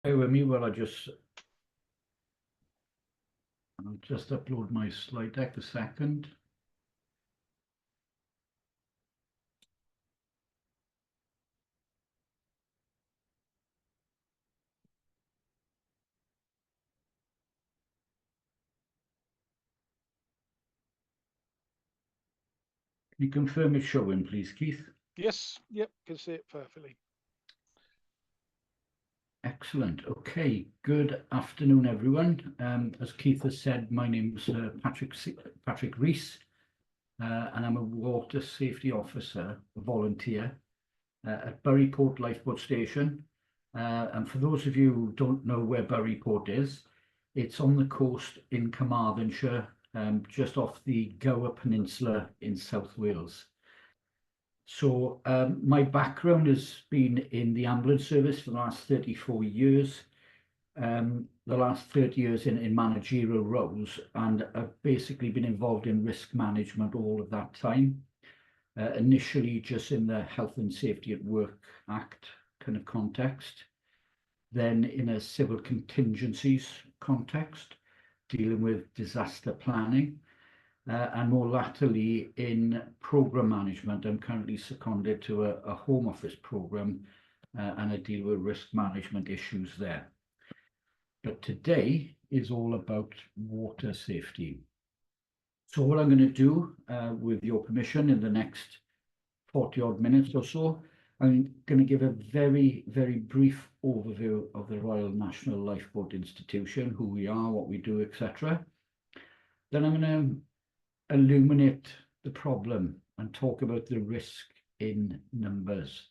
Bear with me while I'll just upload my slide deck a second. Can you confirm it's showing, please, Keith? Yes, yep, can see it perfectly. Excellent. Okay, good afternoon, everyone. As Keith has said, my name's Patrick Rees, and I'm a water safety officer, a volunteer at Buryport Lifeboat Station. And for those of you who don't know where Buryport is, it's on the coast in Carmarthenshire, just off the Gower Peninsula in South Wales. So my background has been in the ambulance service for the last 34 years, the last 30 years in managerial roles, and I've basically been involved in risk management all of that time. Initially just in the Health and Safety at Work Act kind of context, then in a civil contingencies context, dealing with disaster planning, and more latterly in program management. I'm currently seconded to a Home Office program, and I deal with risk management issues there. But today is all about water safety. So what I'm going to do, with your permission, in the next 40 odd minutes or so, I'm going to give a very, very brief overview of the Royal National Lifeboat Institution, who we are, what we do, etc. Then I'm going to illuminate the problem and talk about the risk in numbers,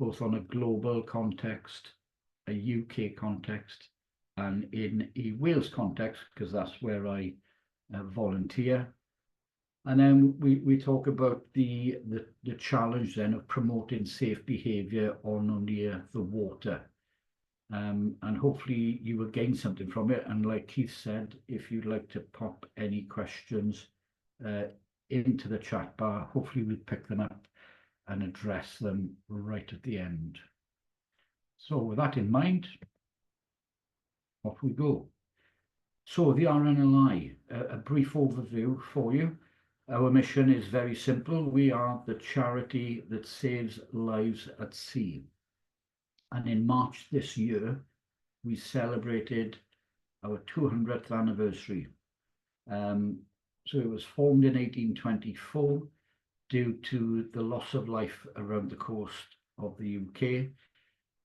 both on a global context, a UK context, and in a Wales context, because that's where I volunteer. And then we talk about the challenge then of promoting safe behaviour on near the water. And hopefully you will gain something from it. And like Keith said, if you'd like to pop any questions into the chat bar, hopefully we'll pick them up and address them right at the end. So with that in mind, off we go. So the RNLI, a brief overview for you. Our mission is very simple. We are the charity that saves lives at sea. And in March this year, we celebrated our 200th anniversary. So it was formed in 1824 due to the loss of life around the coast of the UK,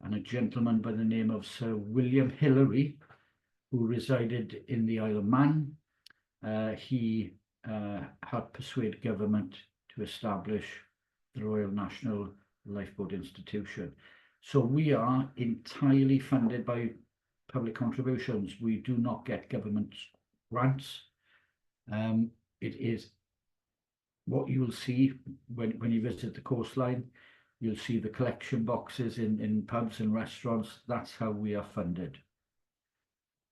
and a gentleman by the name of Sir William Hillary, who resided in the Isle of Man. He had persuaded government to establish the Royal National Lifeboat Institution. So we are entirely funded by public contributions. We do not get government grants. It is what you will see when you visit the coastline. You'll see the collection boxes in pubs and restaurants. That's how we are funded.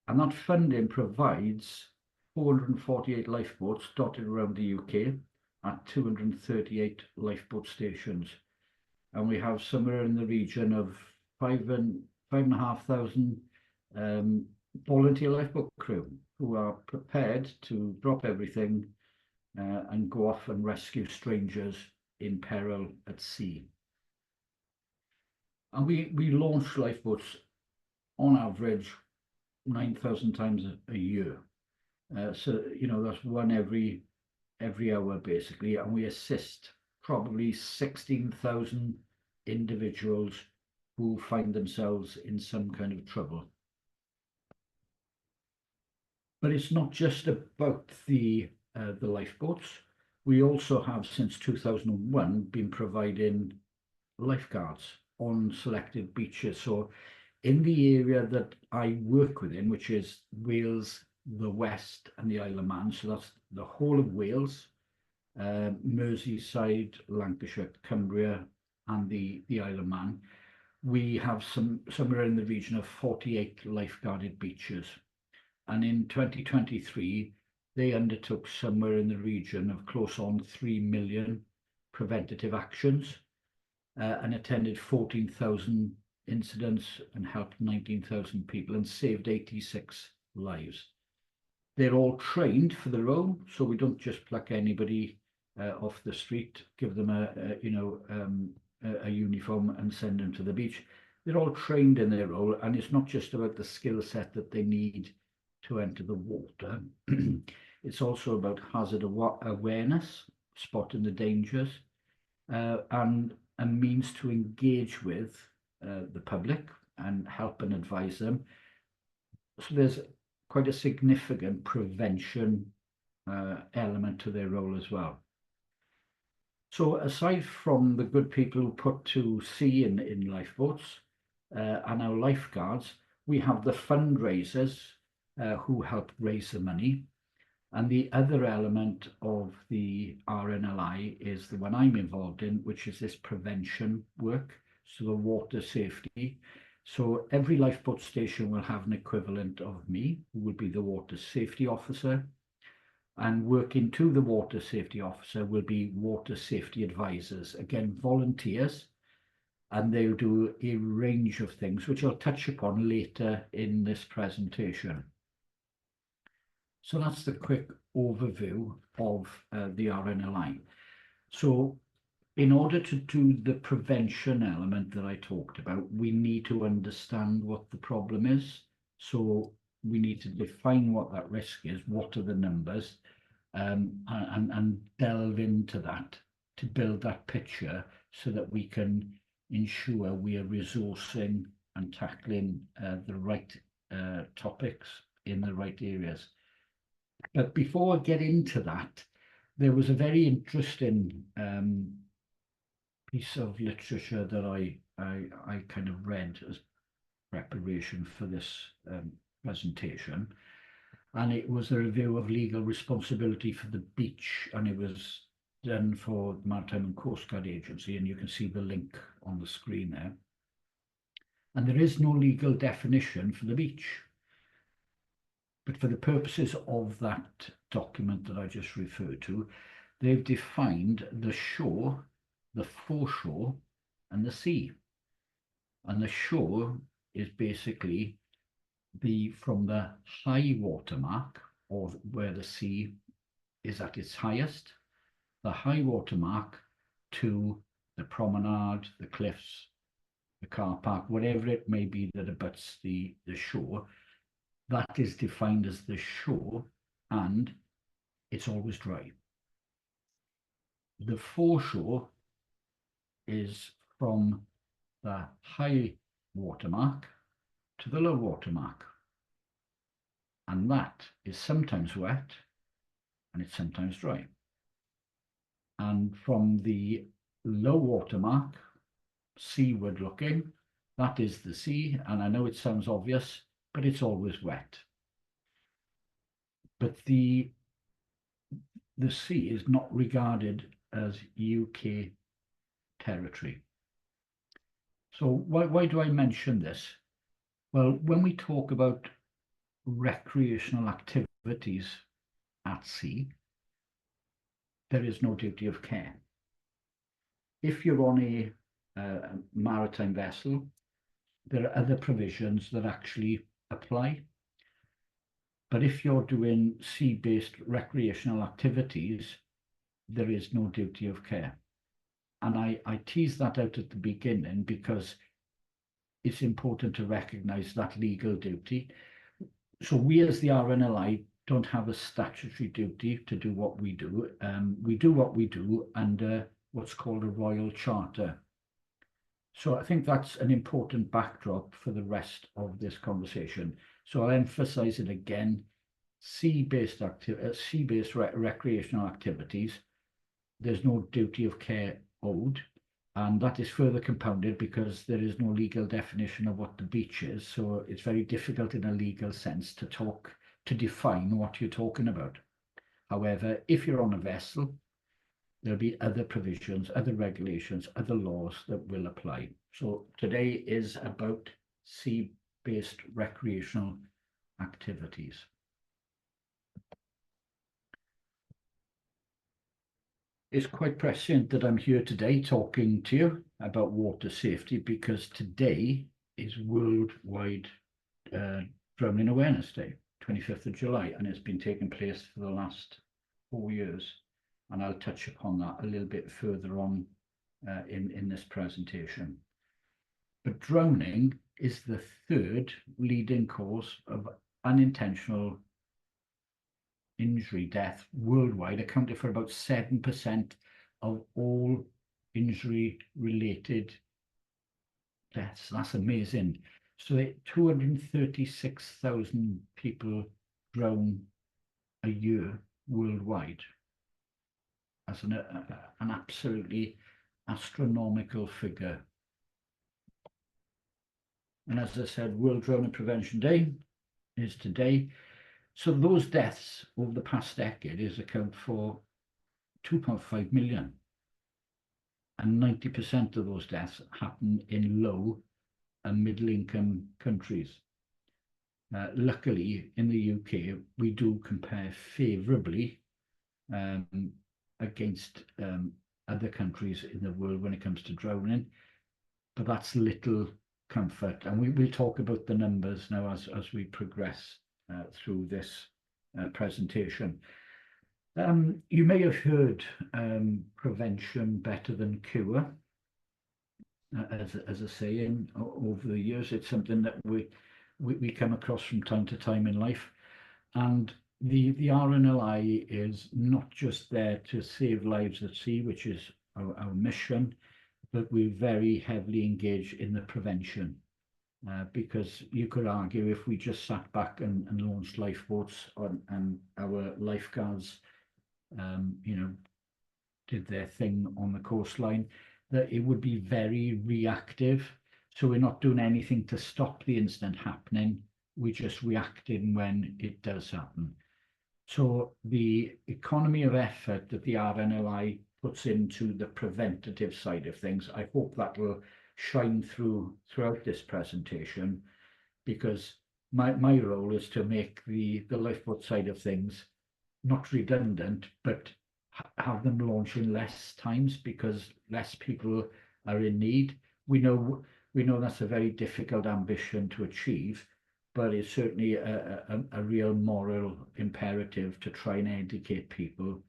And that funding provides 448 lifeboats dotted around the UK at 238 lifeboat stations. And we have somewhere in the region of 5,500 volunteer lifeboat crew who are prepared to drop everything and go off and rescue strangers in peril at sea. And we launch lifeboats on average 9,000 times a year. So, you know, that's one every hour basically. And we assist probably 16,000 individuals who find themselves in some kind of trouble. But it's not just about the lifeboats. We also have, since 2001, been providing lifeguards on selected beaches. So in the area that I work within, which is Wales, the West and the Isle of Man, so that's the whole of Wales, Merseyside, Lancashire, Cumbria and the Isle of Man, we have somewhere in the region of 48 lifeguarded beaches. And in 2023, they undertook somewhere in the region of close on 3 million preventative actions and attended 14,000 incidents and helped 19,000 people and saved 86 lives. They're all trained for the role, so we don't just pluck anybody off the street, give them a uniform and send them to the beach. They're all trained in their role, and it's not just about the skill set that they need to enter the water. It's also about hazard awareness, spotting the dangers, and a means to engage with the public and help and advise them. So there's quite a significant prevention element to their role as well. So aside from the good people who put to sea in lifeboats and our lifeguards, we have the fundraisers who help raise the money. And the other element of the RNLI is the one I'm involved in, which is this prevention work, so the water safety. So every lifeboat station will have an equivalent of me, who will be the water safety officer. And working to the water safety officer will be water safety advisors, again, volunteers, and they'll do a range of things, which I'll touch upon later in this presentation. So that's the quick overview of the RNLI. So in order to do the prevention element that I talked about, we need to understand what the problem is. So we need to define what that risk is, what are the numbers, and delve into that to build that picture so that we can ensure we are resourcing and tackling the right topics in the right areas. But before I get into that, there was a very interesting piece of literature that I kind of read as preparation for this presentation. And it was a review of legal responsibility for the beach, and it was done for the Maritime and Coast Guard Agency, and you can see the link on the screen there. And there is no legal definition for the beach. But for the purposes of that document that I just referred to, they've defined the shore, the foreshore, and the sea. And the shore is basically from the high water mark, or where the sea is at its highest, the high water mark to the promenade, the cliffs, the car park, whatever it may be that abuts the shore. That is defined as the shore, and it's always dry. The foreshore is from the high water mark to the low water mark, and that is sometimes wet and it's sometimes dry. And from the low water mark, seaward looking, that is the sea, and I know it sounds obvious, but it's always wet. But the sea is not regarded as UK territory. So why do I mention this? Well, when we talk about recreational activities at sea, there is no duty of care. If you're on a maritime vessel, there are other provisions that actually apply. But if you're doing sea-based recreational activities, there is no duty of care. And I tease that out at the beginning because it's important to recognise that legal duty. So we as the RNLI don't have a statutory duty to do what we do. We do what we do under what's called a Royal Charter. So I think that's an important backdrop for the rest of this conversation. So I'll emphasize it again, sea-based recreational activities, there's no duty of care owed, and that is further compounded because there is no legal definition of what the beach is. So it's very difficult in a legal sense to define what you're talking about. However, if you're on a vessel, there'll be other provisions, other regulations, other laws that will apply. So today is about sea-based recreational activities. It's quite prescient that I'm here today talking to you about water safety, because today is Worldwide Drowning Awareness Day, 25th of July, and it's been taking place for the last 4 years. And I'll touch upon that a little bit further on in this presentation. But drowning is the third leading cause of unintentional injury death worldwide, accounted for about 7% of all injury-related deaths. That's amazing. So 236,000 people drown a year worldwide. That's an absolutely astronomical figure. And as I said, World Drowning Prevention Day is today. So those deaths over the past decade is account for 2.5 million. And 90% of those deaths happen in low and middle income countries. Luckily, in the UK, we do compare favourably against other countries in the world when it comes to drowning, but that's little comfort. And we'll talk about the numbers now as we progress through this presentation. You may have heard prevention better than cure as a saying over the years. It's something that we come across from time to time in life, and the RNLI is not just there to save lives at sea, which is our mission, but we're very heavily engaged in the prevention. Because you could argue if we just sat back and launched lifeboats and our lifeguards, did their thing on the coastline, that it would be very reactive. So we're not doing anything to stop the incident happening. We're just reacting when it does happen. So the economy of effort that the RNLI puts into the preventative side of things, I hope that will shine throughout this presentation, because my role is to make the lifeboat side of things not redundant, but have them launch in less times because less people are in need. We know that's a very difficult ambition to achieve, but it's certainly a real moral imperative to try and educate people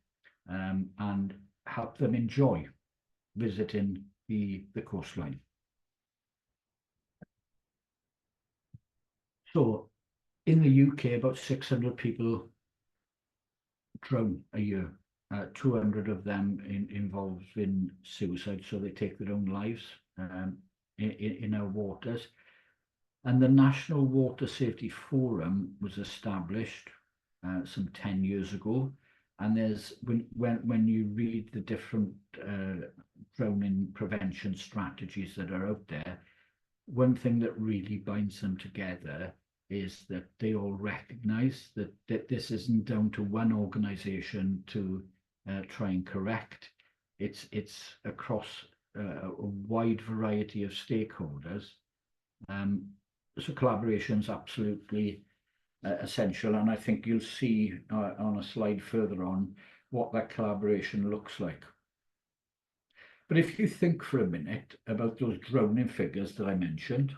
and help them enjoy visiting the coastline. So in the UK, about 600 people drown a year. 200 of them involved in suicide, so they take their own lives in our waters. And the National Water Safety Forum was established some 10 years ago. And there's when you read the different drowning prevention strategies that are out there, one thing that really binds them together is that they all recognize that this isn't down to one organization to try and correct. It's across a wide variety of stakeholders. So collaboration is absolutely essential, and I think you'll see on a slide further on what that collaboration looks like. But if you think for a minute about those drowning figures that I mentioned,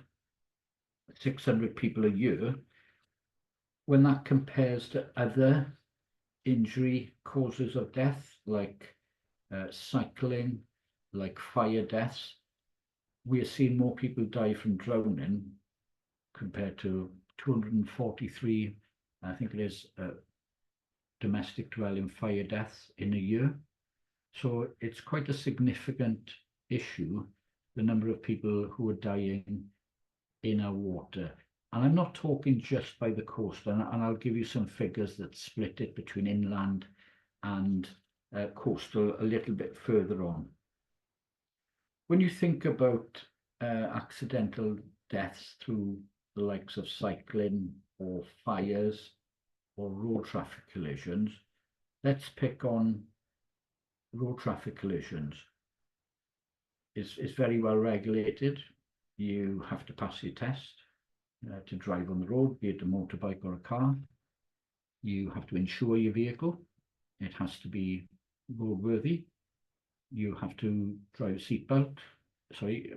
600 people a year, when that compares to other injury causes of death, like cycling, like fire deaths, we are seeing more people die from drowning compared to 243, I think it is, domestic dwelling fire deaths in a year. So it's quite a significant issue, the number of people who are dying in our water. And I'm not talking just by the coast, and I'll give you some figures that split it between inland and coastal a little bit further on. When you think about accidental deaths through the likes of cycling or fires or road traffic collisions, let's pick on road traffic collisions. It's very well regulated. You have to pass your test to drive on the road, be it a motorbike or a car. You have to insure your vehicle. It has to be roadworthy. You have to drive a seatbelt. Sorry,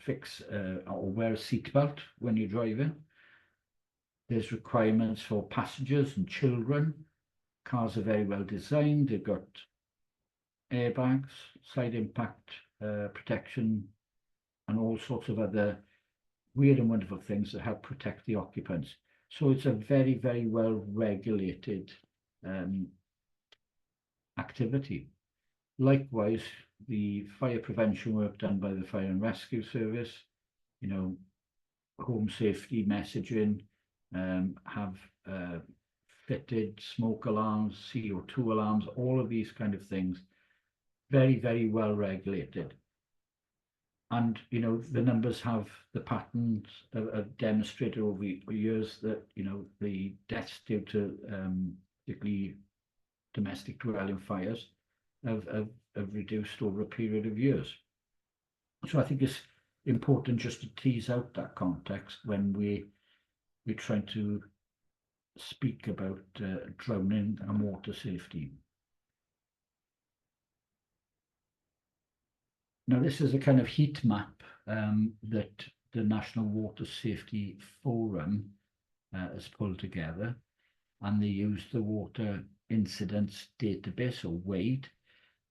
fix or wear a seatbelt when you're driving. There's requirements for passengers and children. Cars are very well designed. They've got airbags, side impact protection, and all sorts of other weird and wonderful things that help protect the occupants. So it's a very, very well regulated activity. Likewise, the fire prevention work done by the Fire and Rescue Service, home safety messaging, have fitted smoke alarms, CO2 alarms, all of these kind of things, very, very well regulated. And, the numbers the patterns have demonstrated over years that, the deaths due to particularly domestic dwelling fires have reduced over a period of years. So I think it's important just to tease out that context when we're trying to speak about drowning and water safety. Now, this is a kind of heat map that the National Water Safety Forum has pulled together, and they use the Water Incidents Database, or WADE,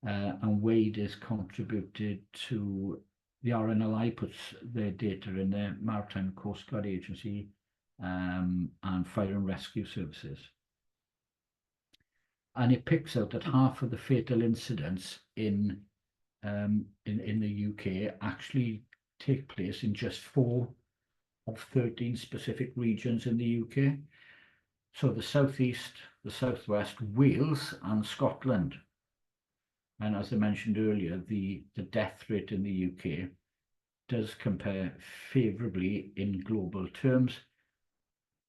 and WADE is contributed to the RNLI, puts their data in their Maritime Coast Guard Agency and Fire and Rescue Services. And it picks out that half of the fatal incidents in the UK actually take place in just 4 of 13 specific regions in the UK. So the southeast, the southwest, Wales and Scotland. And as I mentioned earlier, the death rate in the UK does compare favourably in global terms,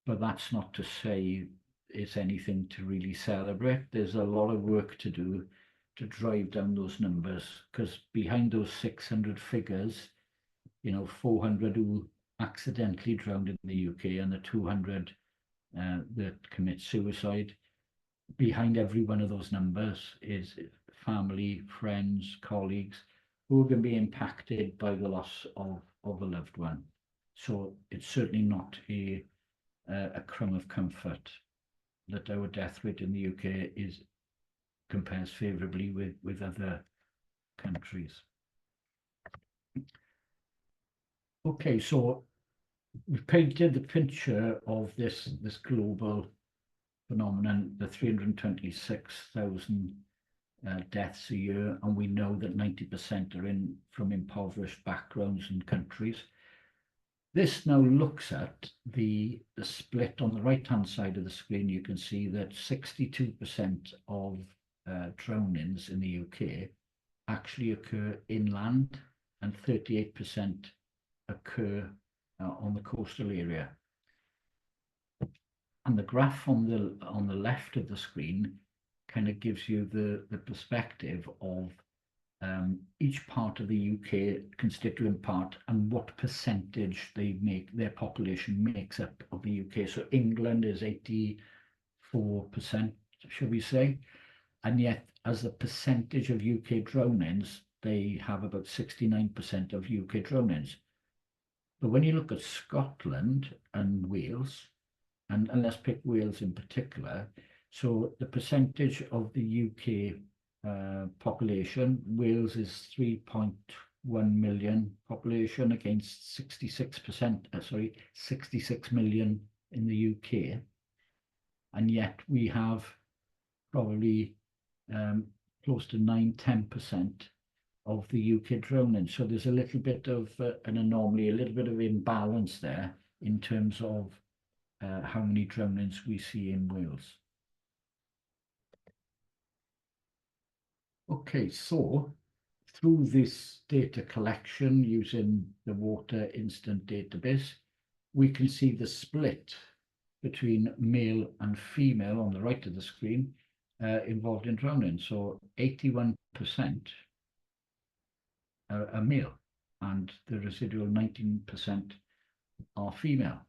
but that's not to say it's anything to really celebrate. There's a lot of work to do to drive down those numbers, because behind those 600 figures, 400 who accidentally drowned in the UK and the 200 that commit suicide, behind every one of those numbers is family, friends, colleagues who are going to be impacted by the loss of a loved one. So it's certainly not a crumb of comfort that our death rate in the UK compares favourably with other countries. Okay, so we've painted the picture of this global phenomenon, the 326,000 deaths a year, and we know that 90% are from impoverished backgrounds and countries. This now looks at the split on the right-hand side of the screen. You can see that 62% of drownings in the UK actually occur inland, and 38% occur on the coastal area. And the graph on the left of the screen kind of gives you the perspective of each part of the UK, constituent part, and what percentage their population makes up of the UK. So England is 84%, shall we say, and yet as a percentage of UK drownings, they have about 69% of UK drownings. But when you look at Scotland and Wales, and let's pick Wales in particular, so the percentage of the UK population, Wales is 3.1 million population against 66 million in the UK, and yet we have probably close to 9-10% of the UK drowning. So there's a little bit of an anomaly, a little bit of imbalance there in terms of how many drownings we see in Wales. Okay, so through this data collection using the Water Incident Database, we can see the split between male and female on the right of the screen involved in drowning. So 81% are male, and the residual 19% are female.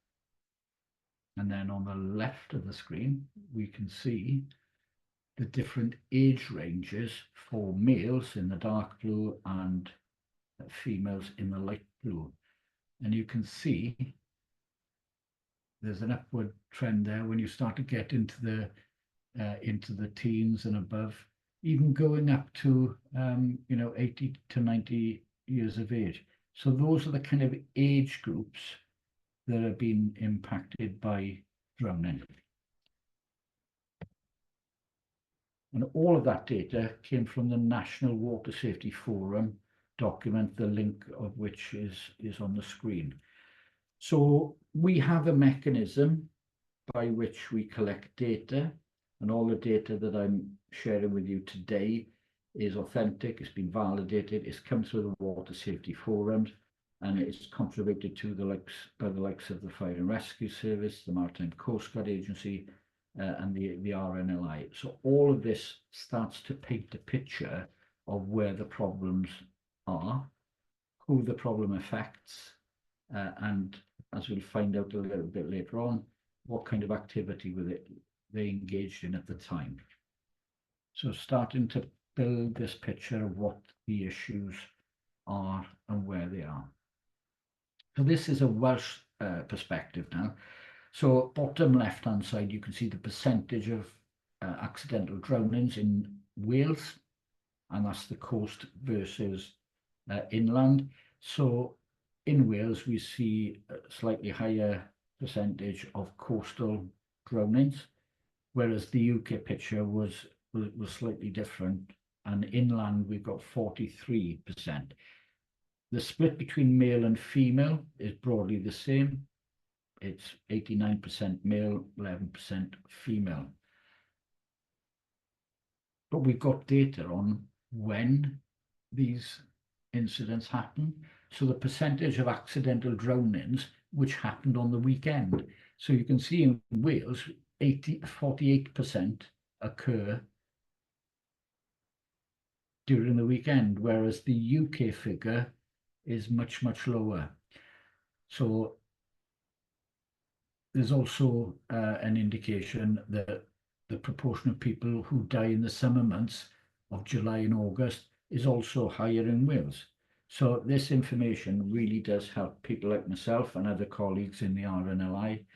And then on the left of the screen, we can see the different age ranges for males in the dark blue and females in the light through. And you can see there's an upward trend there when you start to get into the teens and above, even going up to 80 to 90 years of age. So those are the kind of age groups that have been impacted by drowning. And all of that data came from the National Water Safety Forum document, the link of which is on the screen. So we have a mechanism by which we collect data, and all the data that I'm sharing with you today is authentic, it's been validated, it's come through the Water Safety Forums, and it's contributed to by the likes of the Fire and Rescue Service, the Maritime Coast Guard Agency, and the RNLI. So all of this starts to paint a picture of where the problems are, who the problem affects, and as we'll find out a little bit later on, what kind of activity they engaged in at the time. So starting to build this picture of what the issues are and where they are. So this is a Welsh perspective now. So bottom left-hand side, you can see the percentage of accidental drownings in Wales, and that's the coast versus inland. So in Wales, we see a slightly higher percentage of coastal drownings, whereas the UK picture was slightly different, and inland we've got 43%. The split between male and female is broadly the same. It's 89% male, 11% female. But we've got data on when these incidents happen. So the percentage of accidental drownings which happened on the weekend. So you can see in Wales, 48% occur during the weekend, whereas the UK figure is much, much lower. So there's also an indication that the proportion of people who die in the summer months of July and August is also higher in Wales. So this information really does help people like myself and other colleagues in the RNLI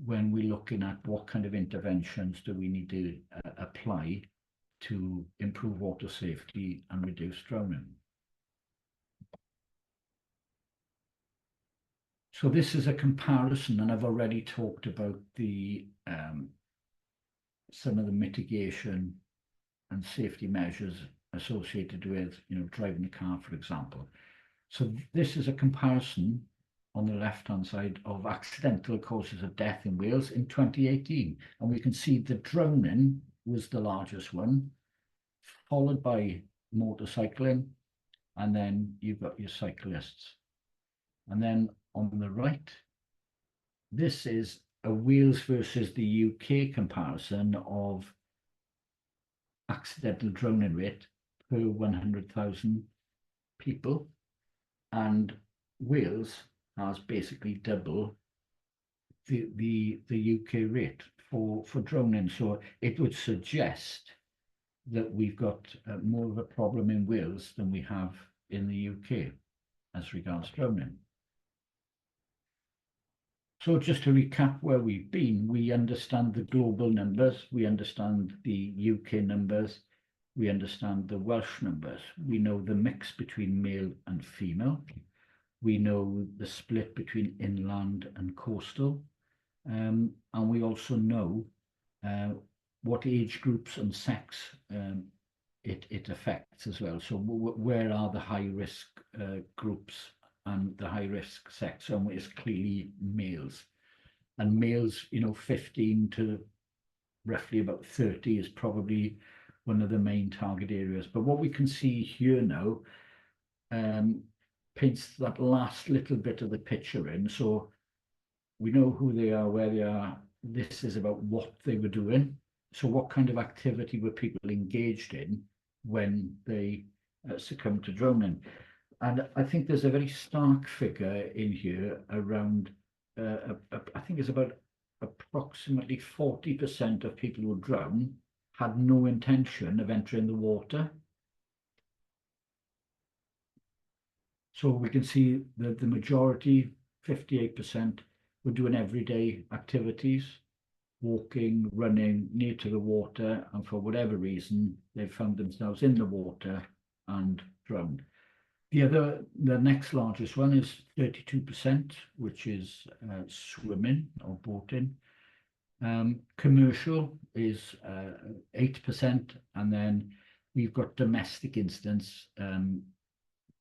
when we're looking at what kind of interventions do we need to apply to improve water safety and reduce drowning. So this is a comparison, and I've already talked about the some of the mitigation and safety measures associated with driving a car, for example. So this is a comparison on the left-hand side of accidental causes of death in Wales in 2018, and we can see the drowning was the largest one, followed by motorcycling, and then you've got your cyclists. And then on the right, this is a Wales versus the UK comparison of accidental drowning rate per 100,000 people, and Wales has basically double the UK rate for drowning. So it would suggest that we've got more of a problem in Wales than we have in the UK as regards drowning. So just to recap where we've been, we understand the global numbers, we understand the UK numbers, we understand the Welsh numbers. We know the mix between male and female. We know the split between inland and coastal. And we also know what age groups and sex it affects as well. So where are the high risk groups and the high risk sex? And it's clearly males. And males, 15 to roughly about 30 is probably one of the main target areas. But what we can see here now paints that last little bit of the picture in. So we know who they are, where they are. This is about what they were doing. So what kind of activity were people engaged in when they succumbed to drowning? And I think there's a very stark figure in here around, I think it's about approximately 40% of people who drown had no intention of entering the water. So we can see that the majority, 58%, were doing everyday activities, walking, running near to the water, and for whatever reason, they found themselves in the water and drowned. The next largest one is 32%, which is swimming or boating. Commercial is 8%, and then we've got domestic instance,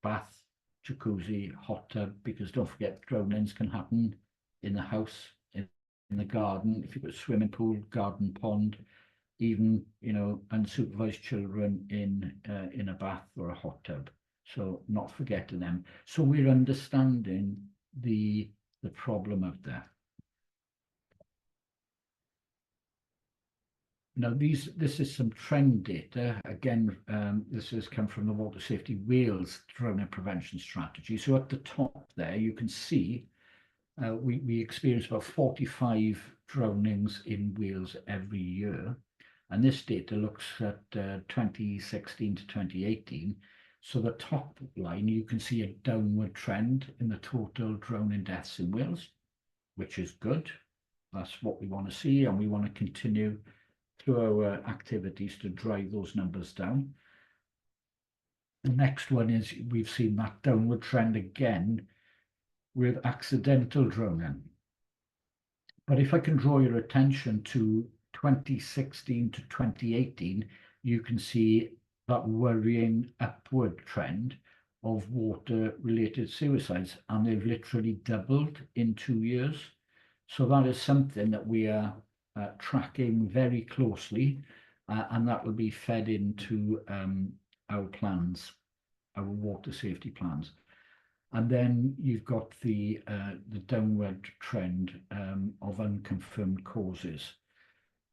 bath, jacuzzi, hot tub, because don't forget drownings can happen in the house, in the garden, if you've got a swimming pool, garden pond, even, you know, unsupervised children in a bath or a hot tub. So not forgetting them. So we're understanding the problem out there. Now, this is some trend data. Again, this has come from the Water Safety Wales drowning prevention strategy. So at the top there, you can see we experience about 45 drownings in Wales every year. And this data looks at 2016 to 2018. So the top line, you can see a downward trend in the total drowning deaths in Wales, which is good. That's what we want to see, and we want to continue through our activities to drive those numbers down. The next one is we've seen that downward trend again with accidental drowning. But if I can draw your attention to 2016 to 2018, you can see that worrying upward trend of water-related suicides, and they've literally doubled in 2 years. So that is something that we are tracking very closely, and that will be fed into our plans, our water safety plans. And then you've got the downward trend of unconfirmed causes.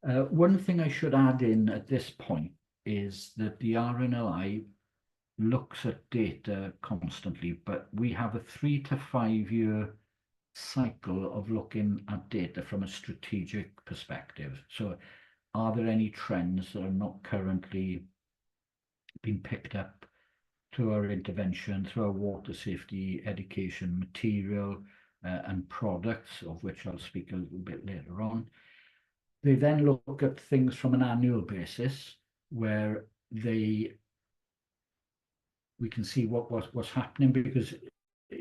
One thing I should add in at this point is that the RNLI looks at data constantly, but we have a 3 to 5 year cycle of looking at data from a strategic perspective. So are there any trends that are not currently being picked up through our intervention, through our water safety education material and products, of which I'll speak a little bit later on. They then look at things from an annual basis, where we can see what's happening, because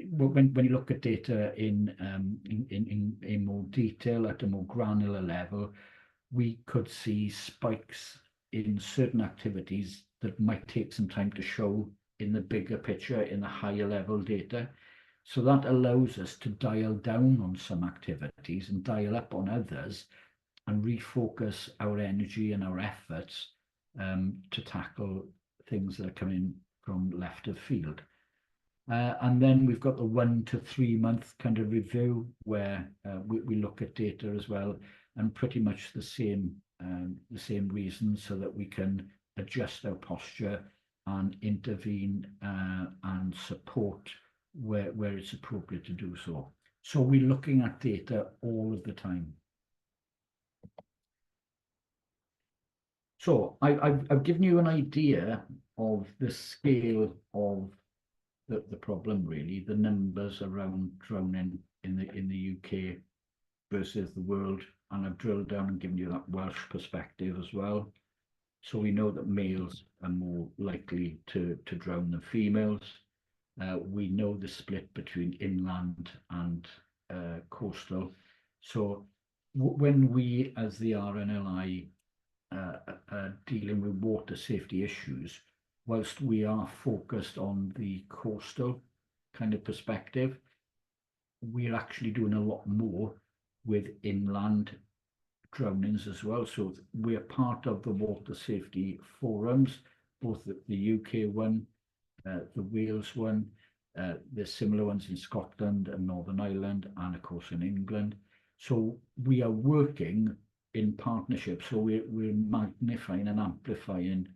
when you look at data in more detail at a more granular level, we could see spikes in certain activities that might take some time to show in the bigger picture, in the higher level data. So that allows us to dial down on some activities and dial up on others, and refocus our energy and our efforts to tackle things that are coming from left of field. And then we've got the 1 to 3 month kind of review, where we look at data as well, and pretty much the same reasons, so that we can adjust our posture and intervene and support where it's appropriate to do so. So we're looking at data all of the time. So I've given you an idea of the scale of the problem, really, the numbers around drowning in the UK versus the world, and I've drilled down and given you that Welsh perspective as well. So we know that males are more likely to drown than females. We know the split between inland and coastal. So when we, as the RNLI, dealing with water safety issues, whilst we are focused on the coastal kind of perspective, we're actually doing a lot more with inland drownings as well. So we're part of the water safety forums, both the UK one, the Wales one, there's similar ones in Scotland and Northern Ireland, and of course in England. So we are working in partnership. So we're magnifying and amplifying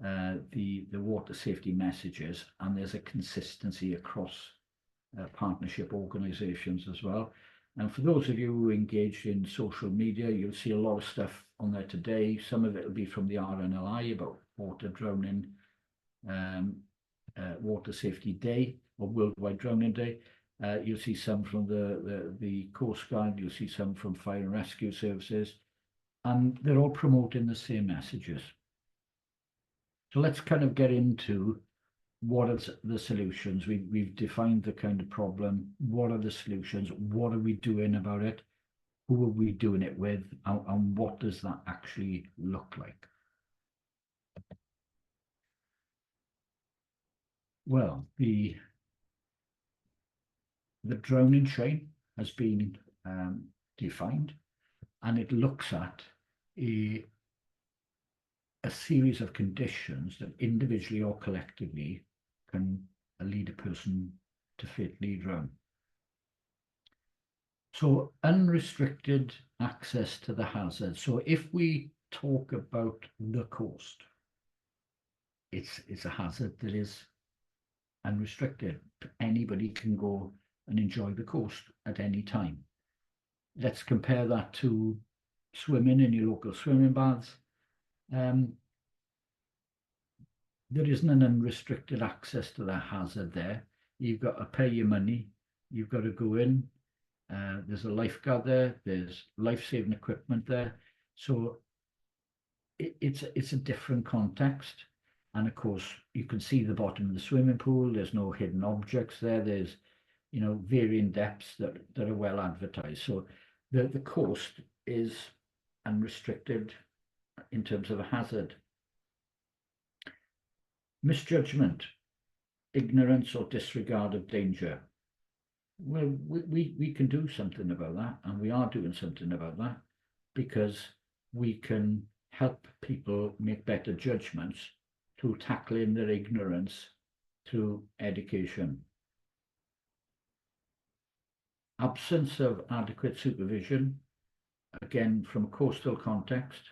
the water safety messages, and there's a consistency across partnership organisations as well. And for those of you who engage in social media, you'll see a lot of stuff on there today. Some of it will be from the RNLI about water drowning, Water Safety Day, or Worldwide Drowning Day. You'll see some from the Coast Guard, you'll see some from Fire and Rescue Services, and they're all promoting the same messages. So let's kind of get into what are the solutions. We've defined the kind of problem. What are the solutions? What are we doing about it? Who are we doing it with? And what does that actually look like? Well, the drowning chain has been defined, and it looks at a series of conditions that individually or collectively can lead a person to fatally drown. So unrestricted access to the hazard. So if we talk about the coast, it's a hazard that is unrestricted. Anybody can go and enjoy the coast at any time. Let's compare that to swimming in your local swimming baths. There isn't an unrestricted access to the hazard there. You've got to pay your money. You've got to go in. There's a lifeguard there. There's life-saving equipment there. So it's a different context. And of course, you can see the bottom of the swimming pool. There's no hidden objects there. There's, varying depths that are well advertised. So the coast is unrestricted in terms of a hazard. Misjudgment, ignorance or disregard of danger. Well, we can do something about that, and we are doing something about that, because we can help people make better judgments through tackling their ignorance through education. Absence of adequate supervision, again, from a coastal context,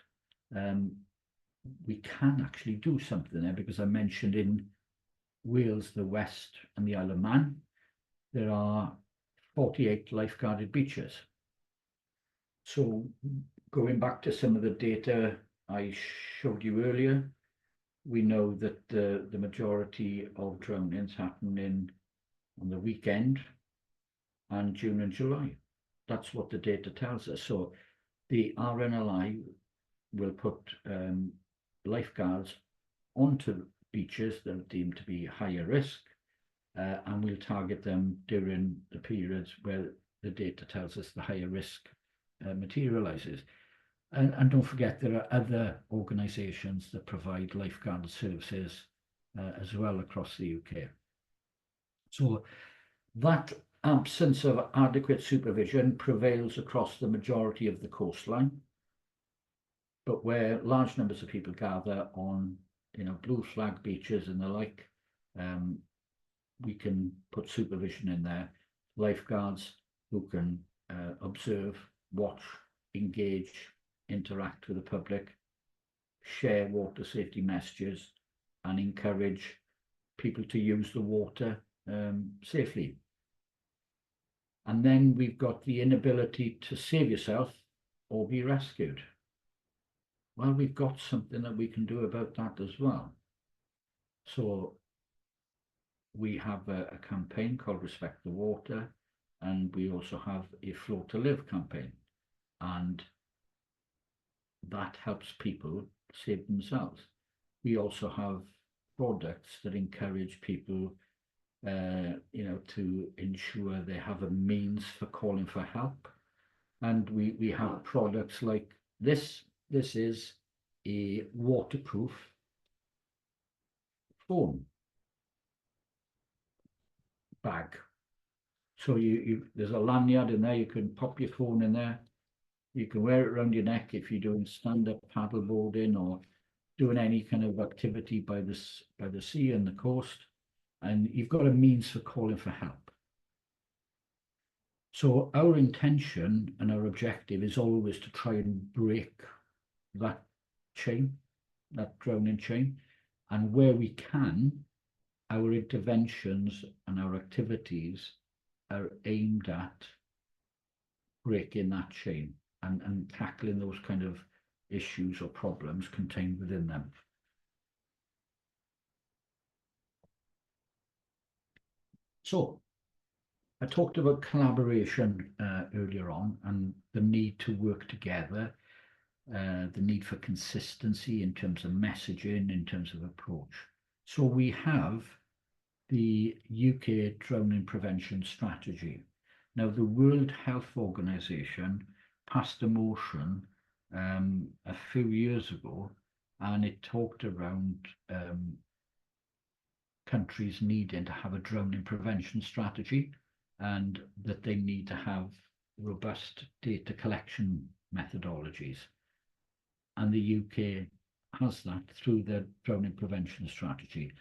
we can actually do something there, because I mentioned in Wales, the West and the Isle of Man, there are 48 lifeguarded beaches. So going back to some of the data I showed you earlier, we know that the majority of drownings happen on the weekend and June and July. That's what the data tells us. So the RNLI will put lifeguards onto beaches that are deemed to be higher risk, and we'll target them during the periods where the data tells us the higher risk materializes. And don't forget, there are other organisations that provide lifeguard services as well across the UK. So that absence of adequate supervision prevails across the majority of the coastline, but where large numbers of people gather on, blue flag beaches and the like, we can put supervision in there. Lifeguards who can observe, watch, engage, interact with the public, share water safety messages, and encourage people to use the water safely. And then we've got the inability to save yourself or be rescued. Well, we've got something that we can do about that as well. So we have a campaign called Respect the Water, and we also have a Float to Live campaign, and that helps people save themselves. We also have products that encourage people to ensure they have a means for calling for help. And we have products like this. This is a waterproof phone bag. So there's a lanyard in there. You can pop your phone in there. You can wear it around your neck if you're doing stand-up paddle boarding or doing any kind of activity by the sea and the coast, and you've got a means for calling for help. So our intention and our objective is always to try and break that chain, that drowning chain, and where we can, our interventions and our activities are aimed at breaking that chain and tackling those kind of issues or problems contained within them. So I talked about collaboration earlier on and the need to work together, the need for consistency in terms of messaging, in terms of approach. So we have the UK Drowning Prevention Strategy. Now, the World Health Organization passed a motion a few years ago, and it talked around countries needing to have a drowning prevention strategy, and that they need to have robust data collection methodologies. And the UK has that through the drowning prevention strategy.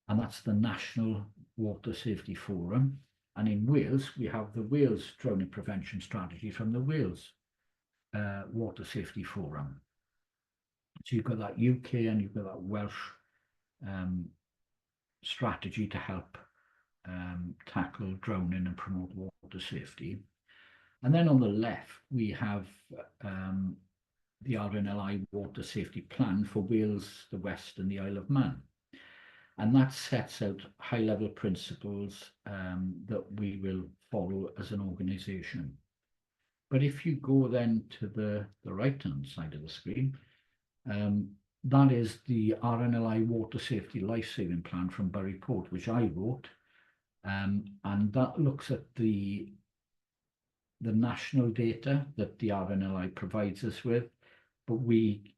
And that's the National Water Safety Forum. And in Wales, we have the Wales Drowning Prevention Strategy from the Wales Water Safety Forum. So you've got that UK and you've got that Welsh strategy to help tackle drowning and promote water safety. And then on the left, we have the RNLI Water Safety Plan for Wales, the West and the Isle of Man. And that sets out high-level principles that we will follow as an organisation. But if you go then to the right-hand side of the screen, that is the RNLI Water Safety Life-Saving Plan from Bury Port, which I wrote. And that looks at the national data that the RNLI provides us with, but we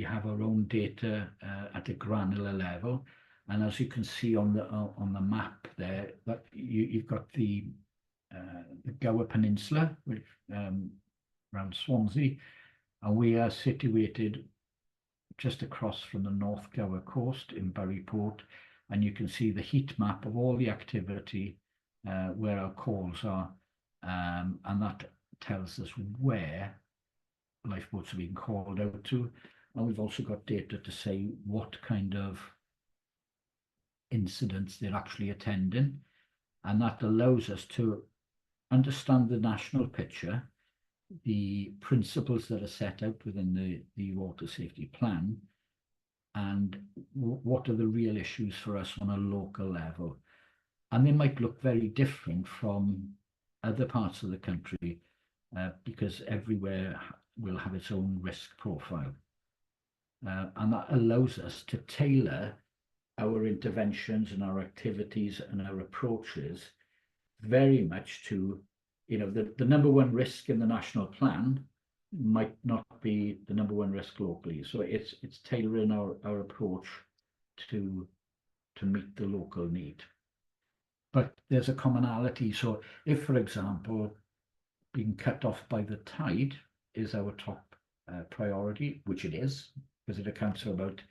have our own data at a granular level. And as you can see on the map there, that you've got the Gower Peninsula, which around Swansea, and we are situated just across from the North Gower coast in Bury Port, and you can see the heat map of all the activity where our calls are, and that tells us where lifeboats are being called out to. And we've also got data to say what kind of incidents they're actually attending, and that allows us to understand the national picture, the principles that are set out within the water safety plan, and what are the real issues for us on a local level. And they might look very different from other parts of the country because everywhere will have its own risk profile. And that allows us to tailor our interventions and our activities and our approaches very much to, the number one risk in the national plan might not be the number one risk locally. So it's tailoring our approach to meet the local need. But there's a commonality. So if, for example, being cut off by the tide is our top priority, which it is, because it accounts for about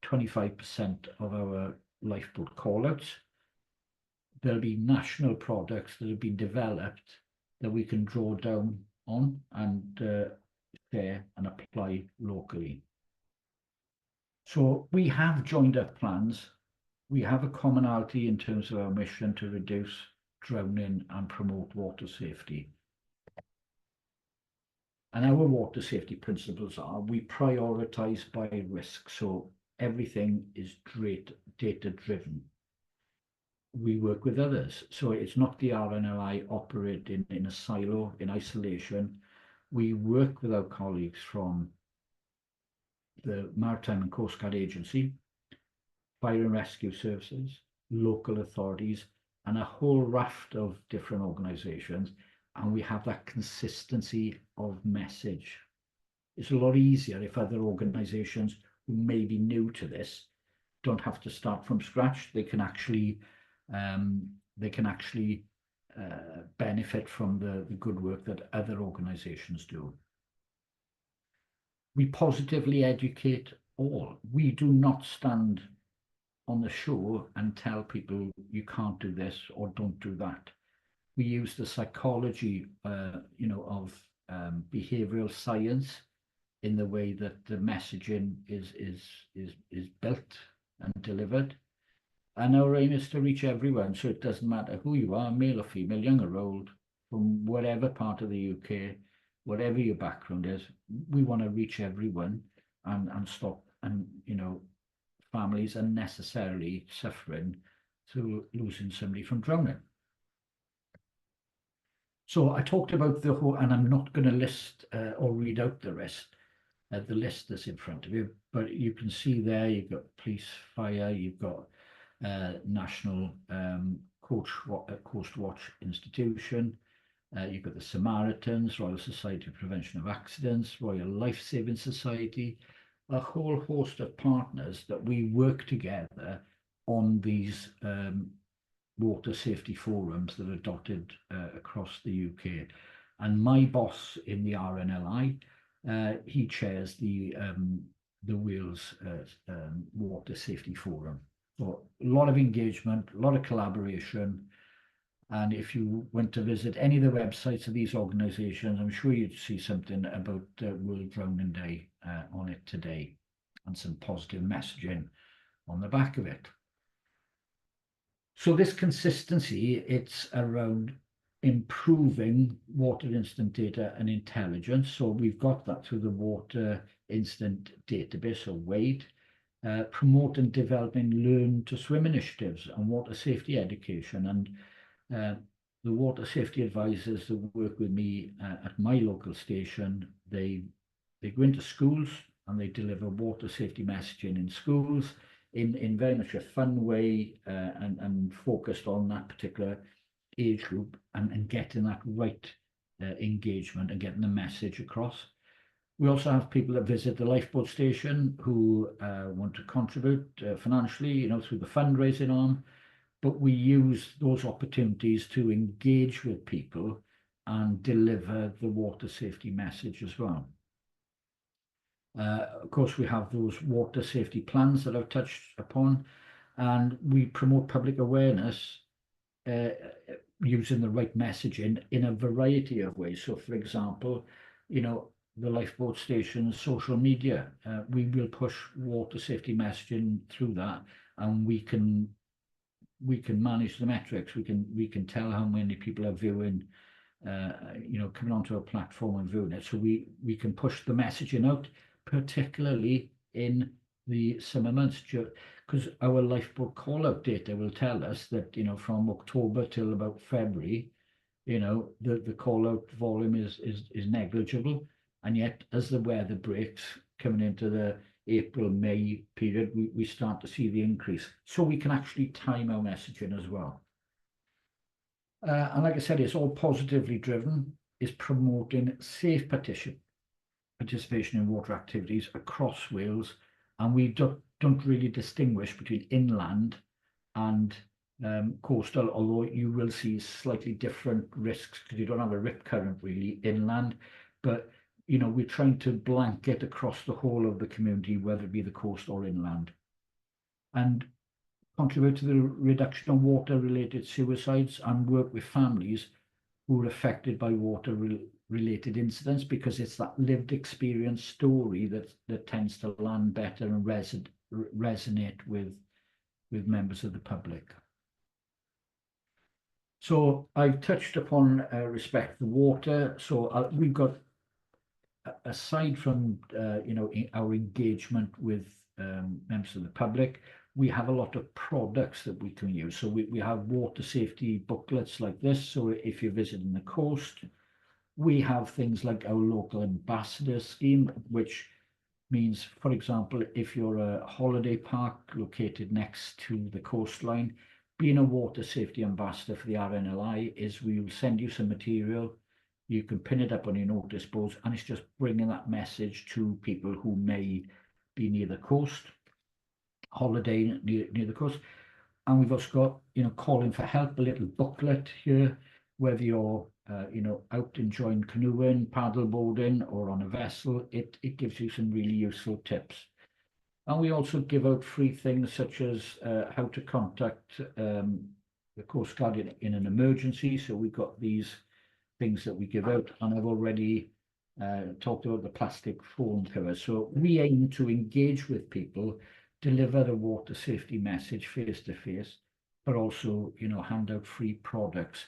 25% of our lifeboat call-outs, there'll be national products that have been developed that we can draw down on and share and apply locally. So we have joined up plans. We have a commonality in terms of our mission to reduce drowning and promote water safety. And our water safety principles are, we prioritize by risk. So everything is data driven. We work with others. So it's not the RNLI operating in a silo, in isolation. We work with our colleagues from the Maritime and Coast Guard Agency, Fire and Rescue Services, local authorities, and a whole raft of different organisations. And we have that consistency of message. It's a lot easier if other organisations who may be new to this don't have to start from scratch. They can actually benefit from the good work that other organisations do. We positively educate all. We do not stand on the shore and tell people you can't do this or don't do that. We use the psychology, of behavioural science in the way that the messaging is built and delivered. And our aim is to reach everyone, so it doesn't matter who you are, male or female, young or old, from whatever part of the UK, whatever your background is. We want to reach everyone and stop, and families unnecessarily suffering to losing somebody from drowning. So I talked about the whole, and I'm not going to list or read out the list that's in front of you, but you can see there you've got police, fire, you've got National Coast Watch Institution, you've got the Samaritans, Royal Society of Prevention of Accidents, Royal Life Saving Society, a whole host of partners that we work together on these water safety forums that are dotted across the UK. And my boss in the RNLI, he chairs the Wales Water Safety Forum. So a lot of engagement, a lot of collaboration. And if you went to visit any of the websites of these organisations, I'm sure you'd see something about World Drowning Day on it today, and some positive messaging on the back of it. So this consistency, it's around improving water incident data and intelligence. So we've got that through the Water Incident Database, or WADE, promote and developing learn to swim initiatives and water safety education. And the water safety advisors that work with me at my local station, they go into schools and they deliver water safety messaging in schools in very much a fun way, and focused on that particular age group, and getting that right engagement and getting the message across. We also have people that visit the lifeboat station who want to contribute financially, through the fundraising arm, but we use those opportunities to engage with people and deliver the water safety message as well. Of course, we have those water safety plans that I've touched upon, and we promote public awareness using the right messaging in a variety of ways. So, for example, the lifeboat station's social media, we will push water safety messaging through that, and we can manage the metrics. We can tell how many people are viewing, coming onto a platform and viewing it. So we can push the messaging out, particularly in the summer months, because our lifeboat call out data will tell us that from October till about February, the call out volume is negligible, and yet as the weather breaks coming into the April-May period, we start to see the increase. So we can actually time our messaging as well. And like I said, it's all positively driven, is promoting safe participation in water activities across Wales, and we don't really distinguish between inland and coastal, although you will see slightly different risks because you don't have a rip current really inland, but we're trying to blanket across the whole of the community, whether it be the coast or inland, and contribute to the reduction of water-related suicides and work with families who are affected by water-related incidents, because it's that lived experience story that tends to land better and resonate with members of the public. So I've touched upon respect for water. So we've got, aside from our engagement with members of the public, we have a lot of products that we can use. So we have water safety booklets like this. So if you're visiting the coast, we have things like our local ambassador scheme, which means, for example, if you're a holiday park located next to the coastline, being a water safety ambassador for the RNLI is we will send you some material. You can pin it up on your notice boards, and it's just bringing that message to people who may be near the coast, holiday near the coast. And we've also got, calling for help, a little booklet here, whether you're, out enjoying canoeing, paddle boarding, or on a vessel. It gives you some really useful tips. And we also give out free things such as how to contact the Coast Guard in an emergency. So we've got these things that we give out, and I've already talked about the plastic phone cover. So we aim to engage with people, deliver the water safety message face to face, but also, hand out free products.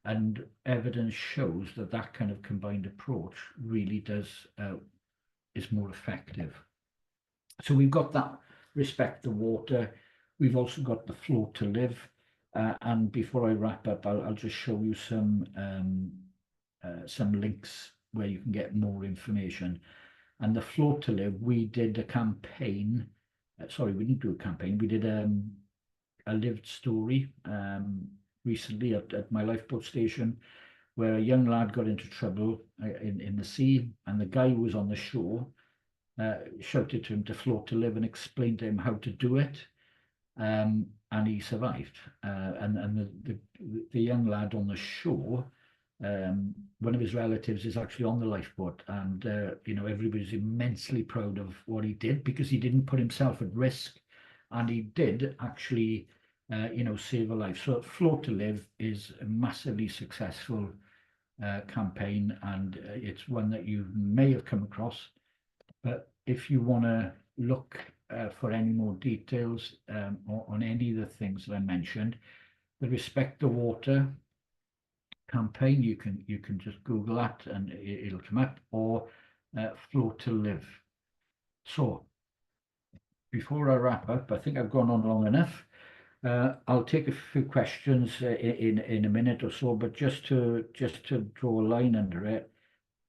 And evidence shows that kind of combined approach really is more effective. So we've got that respect the water. We've also got the float to live. And before I wrap up, I'll just show you some links where you can get more information. And the Float to Live, we did a campaign. Sorry, we didn't do a campaign. We did a lived story recently at my lifeboat station, where a young lad got into trouble in the sea, and the guy who was on the shore shouted to him to float to live and explained to him how to do it. And he survived. And the young lad on the shore, one of his relatives is actually on the lifeboat, and everybody's immensely proud of what he did, because he didn't put himself at risk, and he did actually save a life. So Float to Live is a massively successful campaign, and it's one that you may have come across. But if you want to look for any more details on any of the things that I mentioned, the Respect the Water campaign, you can just Google that and it'll come up, or Float to Live. So before I wrap up, I think I've gone on long enough. I'll take a few questions in a minute or so, but just to draw a line under it,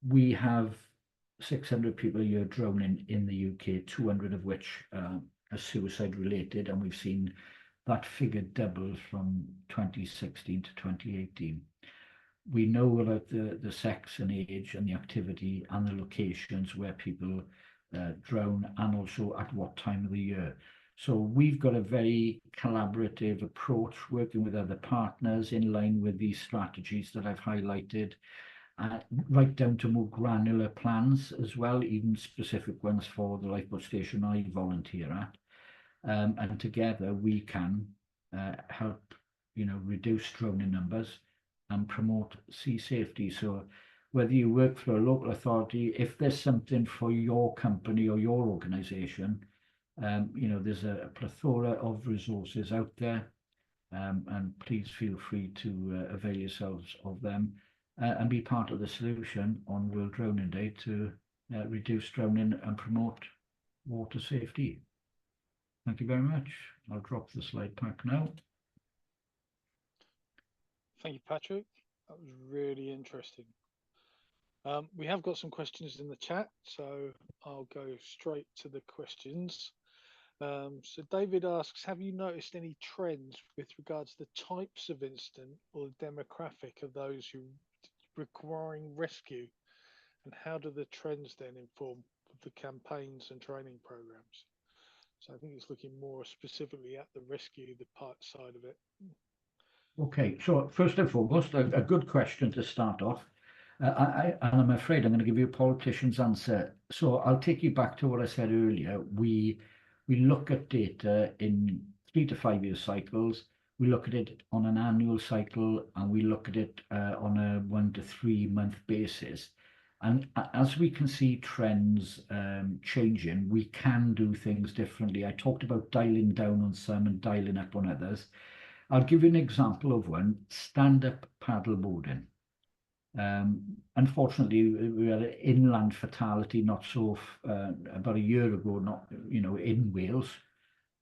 we have 600 people a year drowning in the UK, 200 of which are suicide related, and we've seen that figure double from 2016 to 2018. We know about the sex and age and the activity and the locations where people drown, and also at what time of the year. So we've got a very collaborative approach, working with other partners in line with these strategies that I've highlighted, right down to more granular plans as well, even specific ones for the lifeboat station I volunteer at. And together we can help, reduce drowning numbers and promote sea safety. So whether you work for a local authority, if there's something for your company or your organization, there's a plethora of resources out there, and please feel free to avail yourselves of them and be part of the solution on World Drowning Day to reduce drowning and promote water safety. Thank you very much. I'll drop the slide pack now. Thank you, Patrick. That was really interesting. We have got some questions in the chat, so I'll go straight to the questions. So David asks, have you noticed any trends with regards to the types of incident or the demographic of those who requiring rescue, and how do the trends then inform the campaigns and training programs? So I think it's looking more specifically at the rescue, the part side of it. Okay, so first and foremost, a good question to start off. And I'm afraid I'm going to give you a politician's answer. So I'll take you back to what I said earlier. We look at data in 3 to 5 year cycles. We look at it on an annual cycle, and we look at it on a 1 to 3 month basis. And as we can see trends changing, we can do things differently. I talked about dialing down on some and dialing up on others. I'll give you an example of one: stand-up paddleboarding. Unfortunately, we had an inland fatality not so about a year ago, in Wales,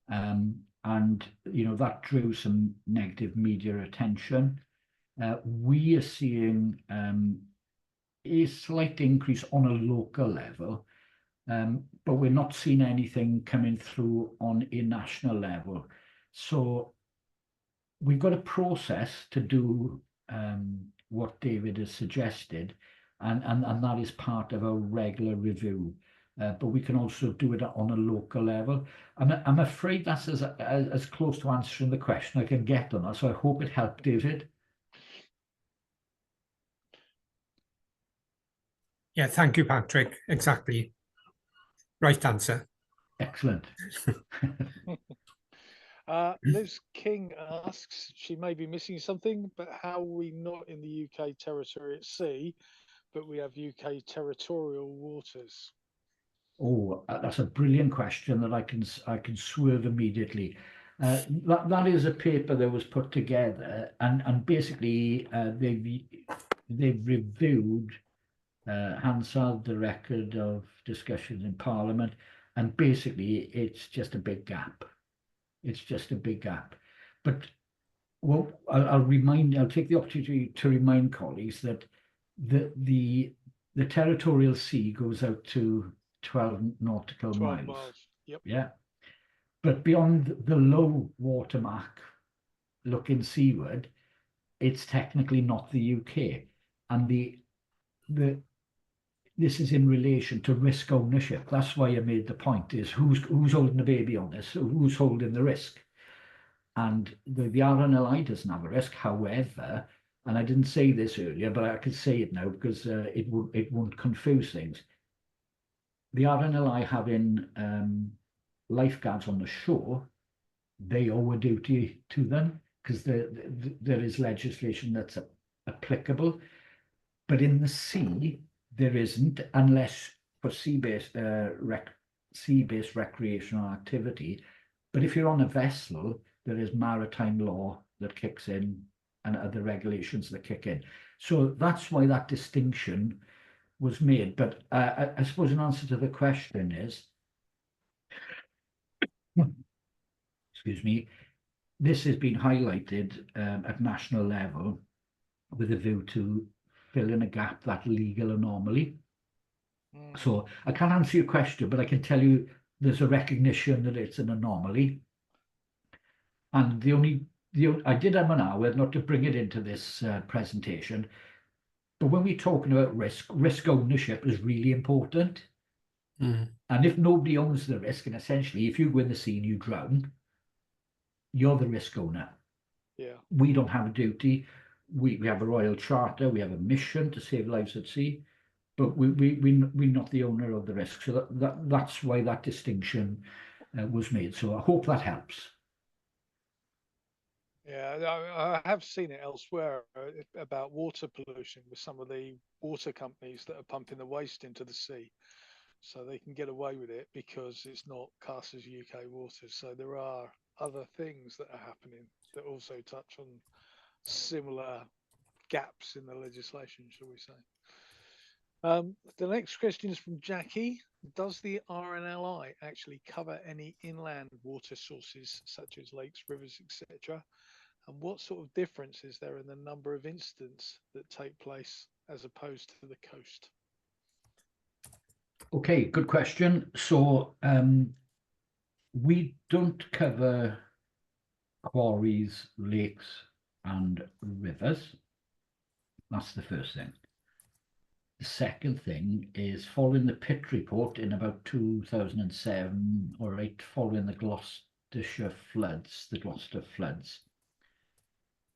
and that drew some negative media attention. We are seeing a slight increase on a local level, but we're not seeing anything coming through on a national level. So we've got a process to do what David has suggested, and that is part of our regular review. But we can also do it on a local level. I'm afraid that's as close to answering the question I can get on that. So I hope it helped, David. Yeah, thank you, Patrick. Exactly. Right answer. Excellent. Liz King asks, she may be missing something, but how are we not in the UK territory at sea, but we have UK territorial waters? Oh, that's a brilliant question that I can swerve immediately. That is a paper that was put together, and basically they've reviewed Hansard, the record of discussions in Parliament, and basically it's just a big gap. It's just a big gap. But Well, I'll take the opportunity to remind colleagues that the territorial sea goes out to 12 nautical 12 miles. miles. Yep. Yeah. But beyond the low water mark looking seaward, it's technically not the UK. And the this is in relation to risk ownership. That's why I made the point is who's holding the baby on this? Who's holding the risk? And the RNLI doesn't have a risk. However, and I didn't say this earlier, but I could say it now because it won't confuse things. The RNLI having lifeguards on the shore, they owe a duty to them because there is legislation that's applicable. But in the sea, there isn't, unless for sea-based recreational activity. But if you're on a vessel, there is maritime law that kicks in and other regulations that kick in. So that's why that distinction was made. But I suppose an answer to the question is, excuse me, this has been highlighted at national level with a view to fill in a gap, that legal anomaly. So I can't answer your question, but I can tell you there's a recognition that it's an anomaly. And I did have an hour not to bring it into this presentation, but when we're talking about risk ownership is really important. And if nobody owns the risk, and essentially if you go in the sea and you drown, you're the risk owner. Yeah. We don't have a duty. We have a royal charter. We have a mission to save lives at sea, but we're not the owner of the risk. So that's why that distinction was made. So I hope that helps. Yeah, I have seen it elsewhere about water pollution with some of the water companies that are pumping the waste into the sea. So they can get away with it because it's not cast as UK waters. So there are other things that are happening that also touch on similar gaps in the legislation, shall we say. The next question is from Jackie. Does the RNLI actually cover any inland water sources such as lakes, rivers, etc.? And what sort of difference is there in the number of incidents that take place as opposed to the coast? Okay, good question. So we don't cover quarries, lakes, and rivers. That's the first thing. The second thing is following the pit report in about 2007 or 8, following the Gloucester floods,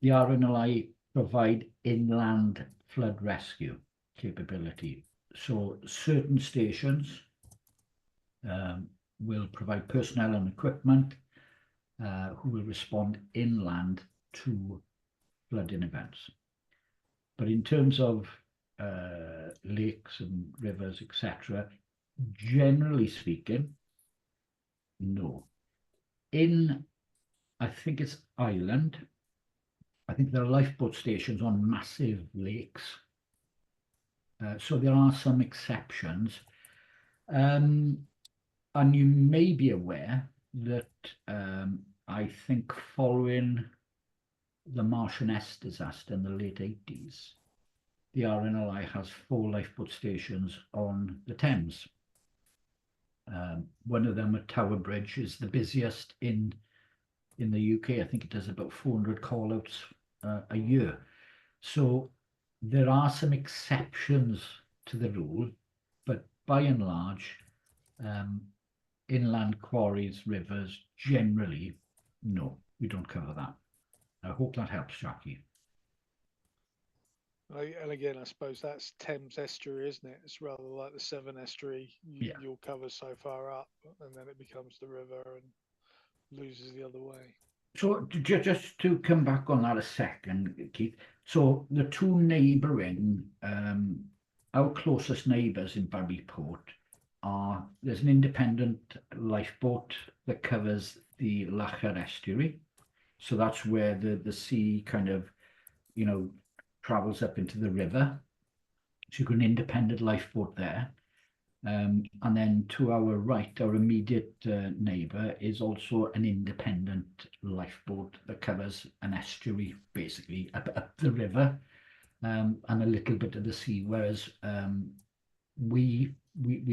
the RNLI provide inland flood rescue capability. So certain stations will provide personnel and equipment who will respond inland to flooding events. But in terms of lakes and rivers, etc., generally speaking, no. I think it's Ireland, I think there are lifeboat stations on massive lakes. So there are some exceptions. And you may be aware that I think following the Marsh and S disaster in the late 80s, the RNLI has 4 lifeboat stations on the Thames. One of them at Tower Bridge is the busiest in the UK. I think it does about 400 call-outs a year. So there are some exceptions to the rule, but by and large, inland quarries, rivers, generally, no, we don't cover that. I hope that helps, Jackie. And again, I suppose that's Thames estuary, isn't it? It's rather like the Severn estuary. You'll cover so far up, and then it becomes the river and loses the other way. So just to come back on that a second, Keith. So the two neighbouring, our closest neighbours in Barryport there's an independent lifeboat that covers the Lachar estuary. So that's where the sea kind of, travels up into the river. So you've got an independent lifeboat there. And then to our right, our immediate neighbour is also an independent lifeboat that covers an estuary, basically, up the river, and a little bit of the sea, whereas we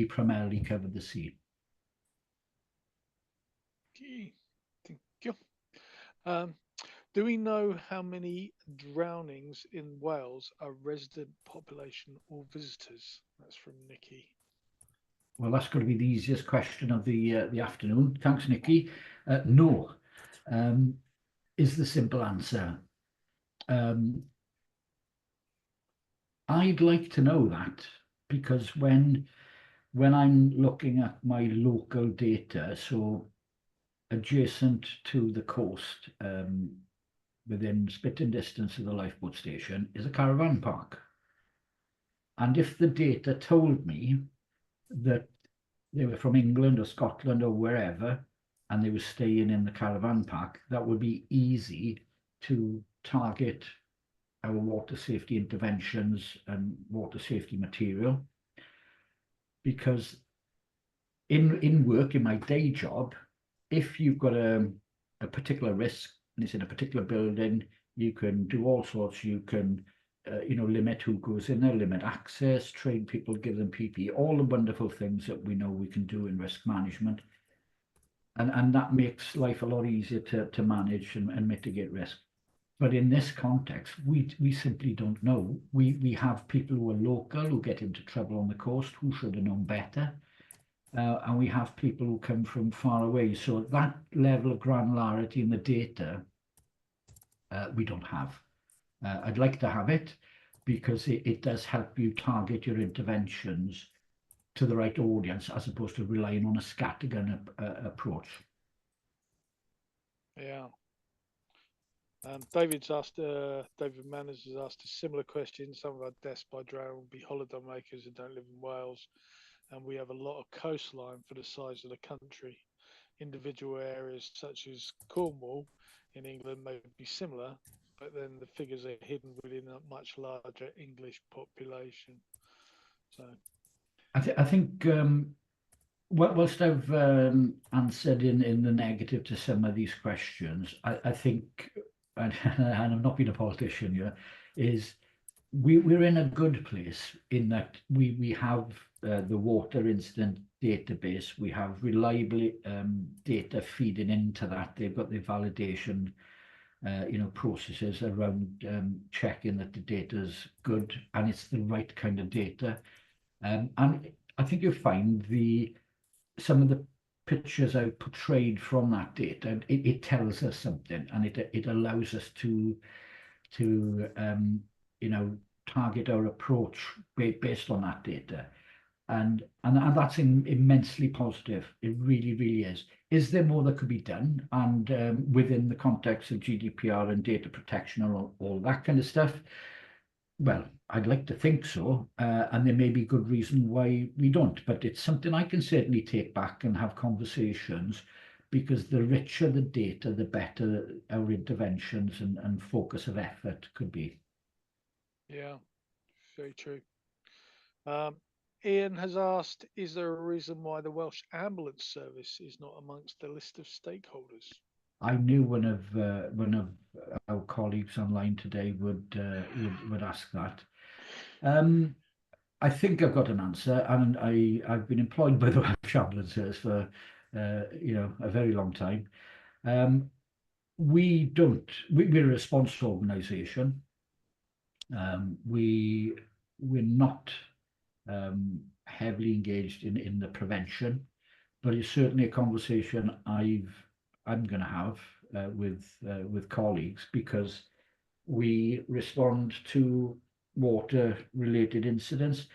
primarily cover the sea. Okay, thank you. Do we know how many drownings in Wales are resident population or visitors? That's from Nikki. Well, that's got to be the easiest question of the afternoon. Thanks, Nikki. No, is the simple answer. I'd like to know that, because when I'm looking at my local data, so adjacent to the coast, within spitting distance of the lifeboat station, is a caravan park. And if the data told me that they were from England or Scotland or wherever, and they were staying in the caravan park, that would be easy to target our water safety interventions and water safety material. Because in work, in my day job, if you've got a particular risk and it's in a particular building, you can do all sorts. You can limit who goes in there, limit access, train people, give them PPE, all the wonderful things that we know we can do in risk management. And that makes life a lot easier to manage and mitigate risk. But in this context, we simply don't know. We have people who are local who get into trouble on the coast who should have known better. And we have people who come from far away. So that level of granularity in the data, we don't have. I'd like to have it, because it does help you target your interventions to the right audience, as opposed to relying on a scattergun approach. Yeah. David Manners has asked a similar question. Some of our deaths by drowning will be holiday makers who don't live in Wales, and we have a lot of coastline for the size of the country. Individual areas such as Cornwall in England may be similar, but then the figures are hidden within a much larger English population. So I think whilst I've answered in the negative to some of these questions, I think, and I've not been a politician here, is we're in a good place in that we have the water incident database. We have reliable data feeding into that. They've got the validation processes around checking that the data is good and it's the right kind of data. And I think you'll find some of the pictures I've portrayed from that data, it tells us something, and it allows us to target our approach based on that data. And that's immensely positive. It really, really is. Is there more that could be done? And within the context of GDPR and data protection and all that kind of stuff, well, I'd like to think so. And there may be good reason why we don't, but it's something I can certainly take back and have conversations, because the richer the data, the better our interventions and focus of effort could be. yeah, very true. Ian has asked, is there a reason why the Welsh Ambulance Service is not amongst the list of stakeholders? I knew one of our colleagues online today would ask that. I think I've got an answer, and I've been employed by the Welsh Ambulance Service for a very long time. We're a response organisation. We're not heavily engaged in the prevention, but it's certainly a conversation I'm going to have with colleagues, because we respond to water-related incidents.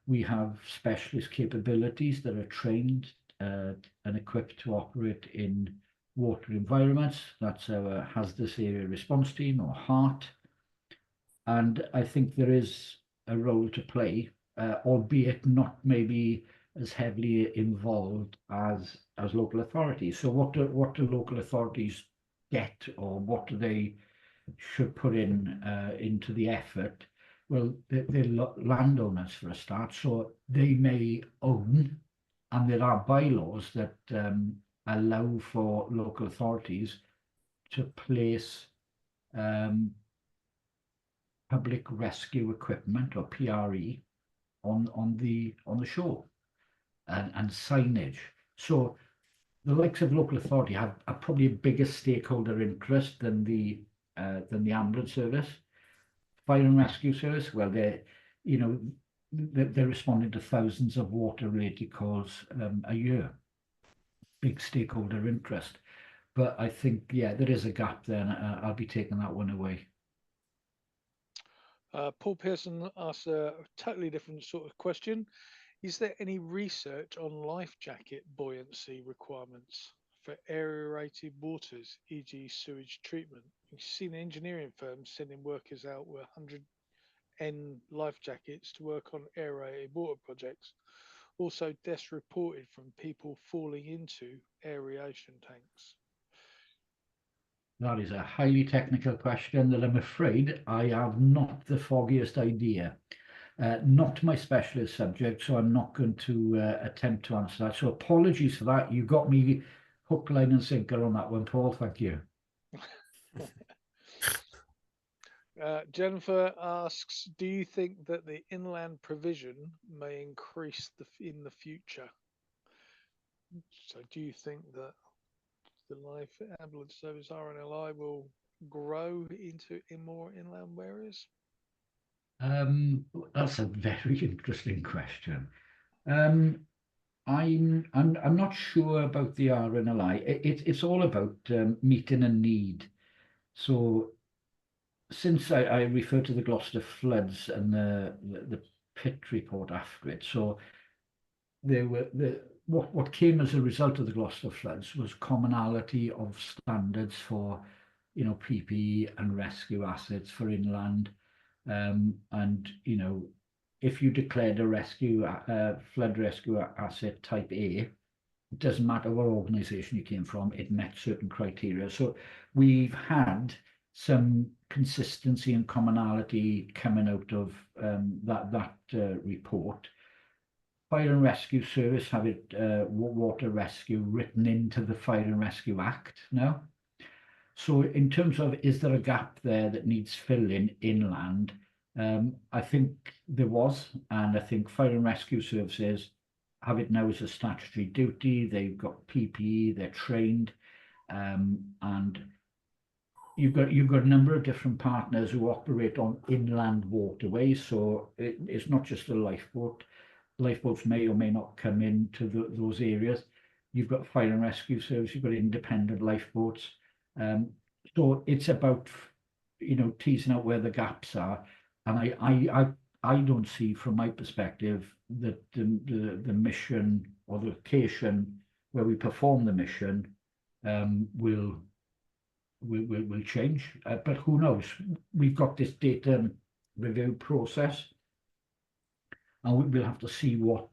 We have specialist capabilities that are trained and equipped to operate in water environments. That's our hazardous area response team, or HART. And I think there is a role to play, albeit not maybe as heavily involved as local authorities. So what do local authorities get, or what do they should put into the effort? Well, they're landowners for a start, so they may own, and there are bylaws that allow for local authorities to place public rescue equipment, or PRE, on the shore, and signage. So the likes of local authority are probably a bigger stakeholder interest than the ambulance service. Fire and rescue service, well, they're responding to thousands of water-related calls a year. Big stakeholder interest. But I think, yeah, there is a gap there, and I'll be taking that one away. Paul Pearson asks a totally different sort of question. Is there any research on life jacket buoyancy requirements for aerated waters, e.g. sewage treatment? You've seen engineering firms sending workers out with 100N life jackets to work on aerated water projects. Also, deaths reported from people falling into aeration tanks. That is a highly technical question that I'm afraid I have not the foggiest idea. Not my specialist subject, so I'm not going to attempt to answer that. So apologies for that. You got me hook, line and sinker on that one, Paul. Thank you. Jennifer asks, do you think that the inland provision may increase in the future? So do you think that the life ambulance service RNLI will grow in more inland areas? That's a very interesting question. I'm not sure about the RNLI. It's all about meeting a need. So since I refer to the Gloucester floods and the pit report after it, so there were what came as a result of the Gloucester floods was commonality of standards for, PPE and rescue assets for inland, and if you declared a flood rescue asset type A, it doesn't matter what organization you came from, it met certain criteria. So we've had some consistency and commonality coming out of that report. Fire and Rescue Service have it water rescue written into the Fire and Rescue Act now. So in terms of, is there a gap there that needs filling inland? I think there was, and I think Fire and Rescue Services have it now as a statutory duty. They've got PPE, they're trained, and you've got a number of different partners who operate on inland waterways. So it's not just a lifeboat. Lifeboats may or may not come into those areas. You've got Fire and Rescue Service, you've got independent lifeboats. So it's about, teasing out where the gaps are. And I don't see, from my perspective, that the mission or the location where we perform the mission will change. But who knows? We've got this data review process, and we'll have to see what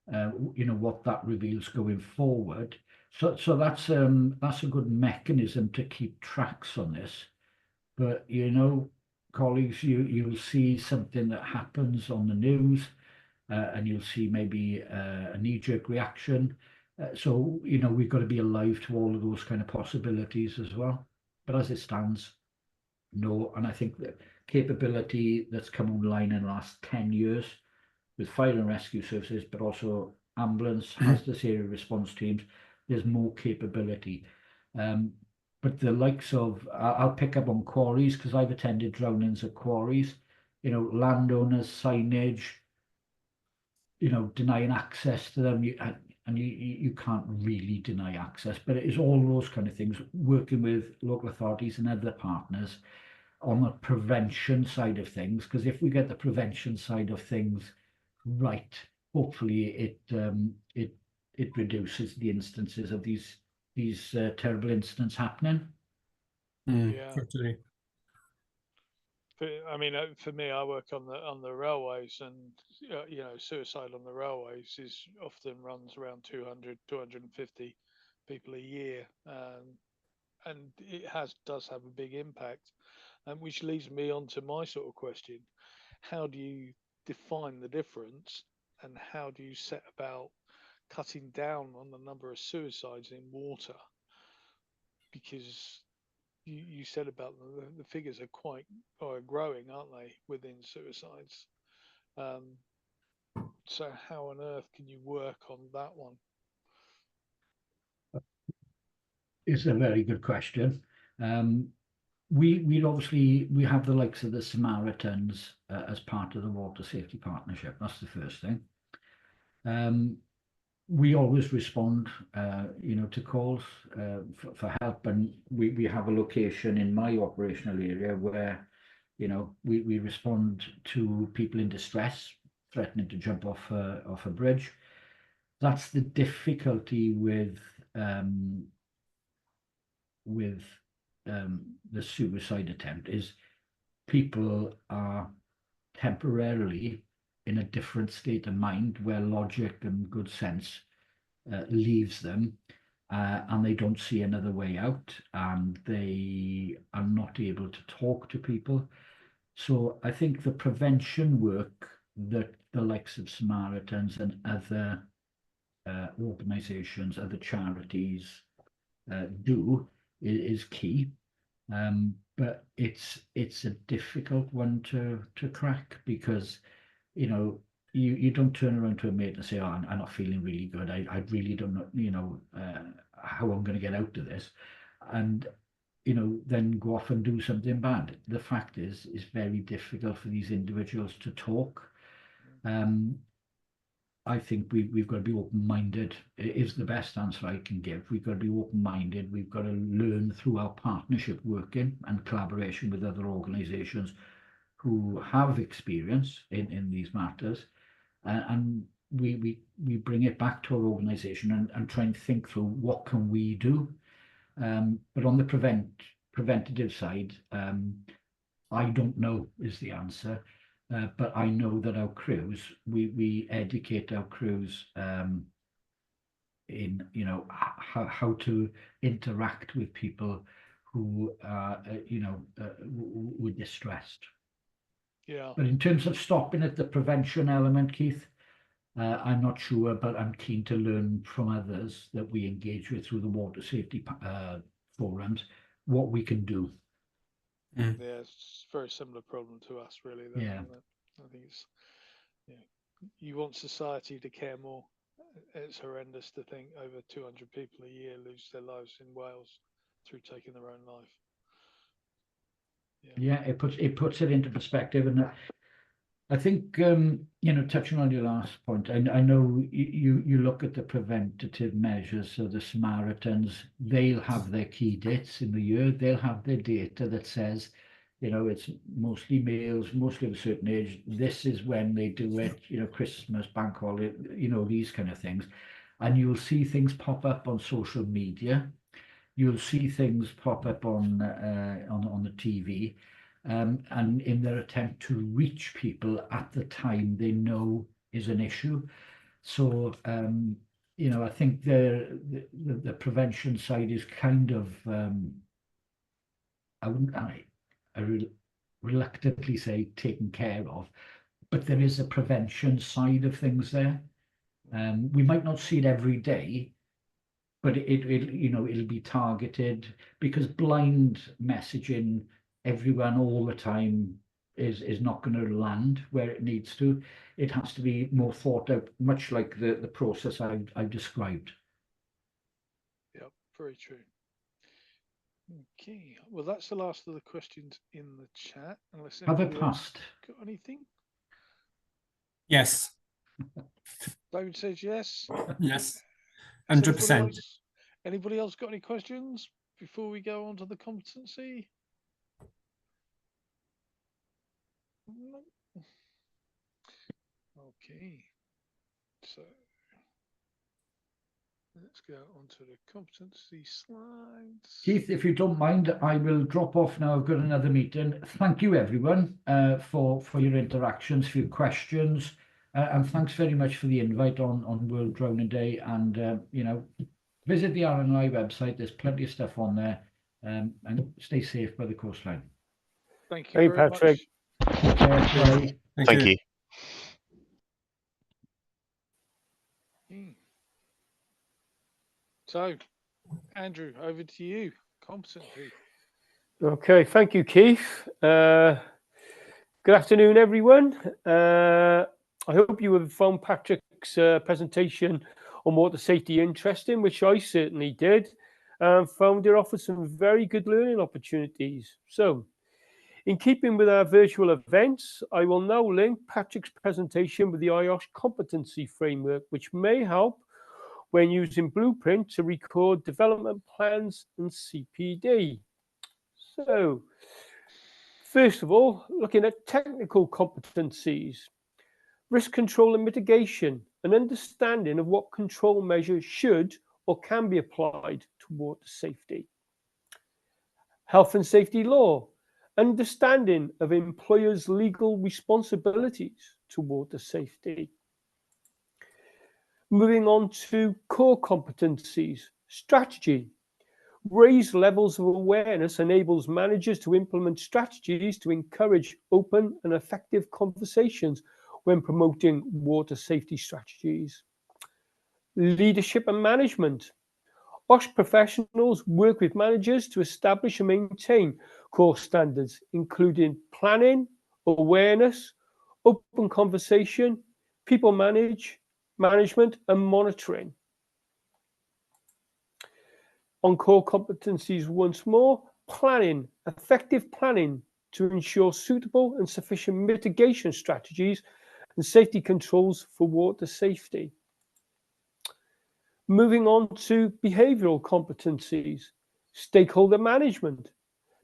what that reveals going forward. So that's a good mechanism to keep tracks on this. But colleagues, you'll see something that happens on the news, and you'll see maybe a knee-jerk reaction. So we've got to be alive to all of those kind of possibilities as well. But as it stands, no. And I think the capability that's come online in the last 10 years with fire and rescue services, but also ambulance, hazardous area response teams, there's more capability. But the likes of, I'll pick up on quarries because I've attended drownings at quarries, landowners, signage, denying access to them. You can't really deny access, but it is all those kind of things, working with local authorities and other partners on the prevention side of things, because if we get the prevention side of things right, hopefully it reduces the instances of these terrible incidents happening. Yeah. Totally. I mean, for me, I work on the railways, and suicide on the railways often runs around 200, 250 people a year, and it does have a big impact. which leads me on to my sort of question. How do you define the difference, and how do you set about cutting down on the number of suicides in water? Because you said about the figures are quite are growing, aren't they, within suicides? So how on earth can you work on that one? It's a very good question. We obviously we have the likes of the Samaritans as part of the Water Safety Partnership. That's the first thing. We always respond, to calls for help, and we have a location in my operational area where, we respond to people in distress, threatening to jump off a bridge. That's the difficulty with the suicide attempt, is people are temporarily in a different state of mind where logic and good sense leaves them, and they don't see another way out, and they are not able to talk to people. So I think the prevention work that the likes of Samaritans and other organisations, other charities do is key. But it's a difficult one to crack, because you don't turn around to a mate and say, oh, I'm not feeling really good, I really don't know how I'm going to get out of this, and then go off and do something bad. The fact is, it's very difficult for these individuals to talk. I think we've got to be open-minded, is the best answer I can give. We've got to be open-minded. We've got to learn through our partnership working and collaboration with other organisations who have experience in these matters, and we bring it back to our organisation and try and think through what can we do. But on the preventative side, I don't know is the answer. But I know that our crews, we educate our crews in how to interact with people who are were distressed. Yeah. But in terms of stopping at the prevention element, Keith, I'm not sure, but I'm keen to learn from others that we engage with through the water safety forums what we can do. Yeah, it's a very similar problem to us, really. Then, Yeah. isn't it? I think it's, you want society to care more. It's horrendous to think over 200 people a year lose their lives in Wales through taking their own life. Yeah, it puts it into perspective, and I think touching on your last point, I know you look at the preventative measures. So the Samaritans, they'll have their key dates in the year. They'll have their data that says, it's mostly males, mostly of a certain age. This is when they do it. Christmas, bank holiday, these kind of things, and you'll see things pop up on social media. You'll see things pop up on the TV. And in their attempt to reach people at the time they know is an issue. So, I think the prevention side is kind of, I reluctantly say taken care of, but there is a prevention side of things there. We might not see it every day, but it'll be targeted, because blind messaging everyone all the time is not going to land where it needs to. It has to be more thought out, much like the process I've described. Yep, very true. Okay, well, that's the last of the questions in the chat. Unless Have it anybody else passed? got anything? Yes. David says yes. Yes. Has 100%. Anybody else got any questions before we go on to the competency? No. Okay, so let's go on to the competency slides. Keith, if you don't mind, I will drop off now. I've got another meeting. Thank you, everyone, for your interactions, for your questions, and thanks very much for the invite on World Drowning Day. And visit the RNLI website. There's plenty of stuff on there, and stay safe by the coastline. Thank you Thank you, very Patrick. much. Bye. Thank you. So, Andrew, over to you. Competency. Okay, thank you, Keith. Good afternoon, everyone. I hope you have found Patrick's presentation on water safety interesting, which I certainly did, and found it offered some very good learning opportunities. So, in keeping with our virtual events, I will now link Patrick's presentation with the IOSH competency framework, which may help when using Blueprint to record development plans and CPD. So, first of all, looking at technical competencies, risk control and mitigation, an understanding of what control measures should or can be applied to water safety. Health and safety law, understanding of employers' legal responsibilities to water safety. Moving on to core competencies, strategy. Raised levels of awareness enables managers to implement strategies to encourage open and effective conversations when promoting water safety strategies. Leadership and management. IOSH professionals work with managers to establish and maintain core standards, including planning, awareness, open conversation, people management, and monitoring. On core competencies once more, planning, effective planning to ensure suitable and sufficient mitigation strategies and safety controls for water safety. Moving on to behavioural competencies, stakeholder management.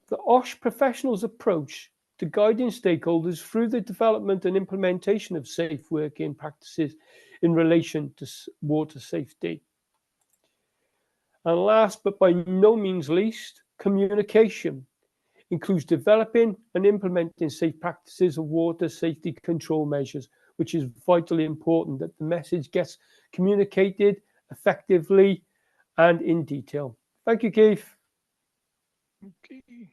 The IOSH professionals' approach to guiding stakeholders through the development and implementation of safe working practices in relation to water safety. And last but by no means least, communication includes developing and implementing safe practices of water safety control measures, which is vitally important that the message gets communicated effectively and in detail. Thank you, Keith. Okay.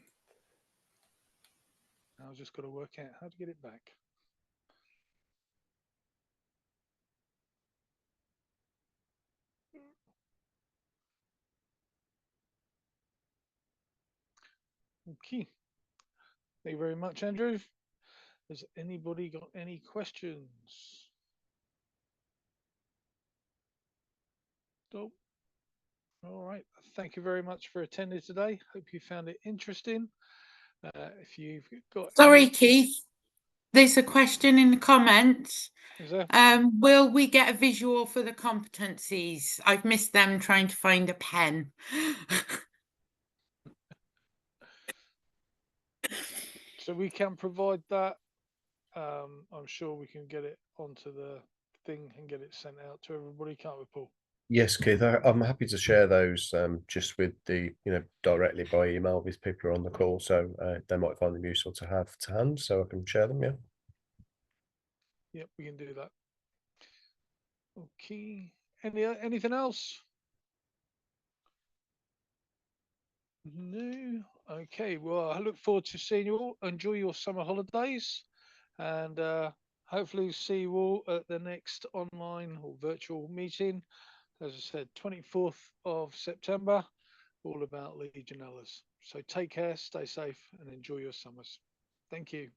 I've just got to work out how to get it back. Okay. Thank you very much, Andrew. Has anybody got any questions? Nope. All right. Thank you very much for attending today. Hope you found it interesting. If you've got Sorry, Keith. There's a question in the comments. Is there? Will we get a visual for the competencies? I've missed them trying to find a pen. So we can provide that. I'm sure we can get it onto the thing and get it sent out to everybody, can't we, Paul? Yes, Keith, I'm happy to share those just with the, directly by email with people who are on the call. So they might find them useful to have to hand, so I can share them, yeah. Yep, we can do that. Okay. Anything else? No. Okay. Well, I look forward to seeing you all. Enjoy your summer holidays, and hopefully see you all at the next online or virtual meeting. As I said, 24th of September, all about Legionella's. So take care, stay safe, and enjoy your summers. Thank you.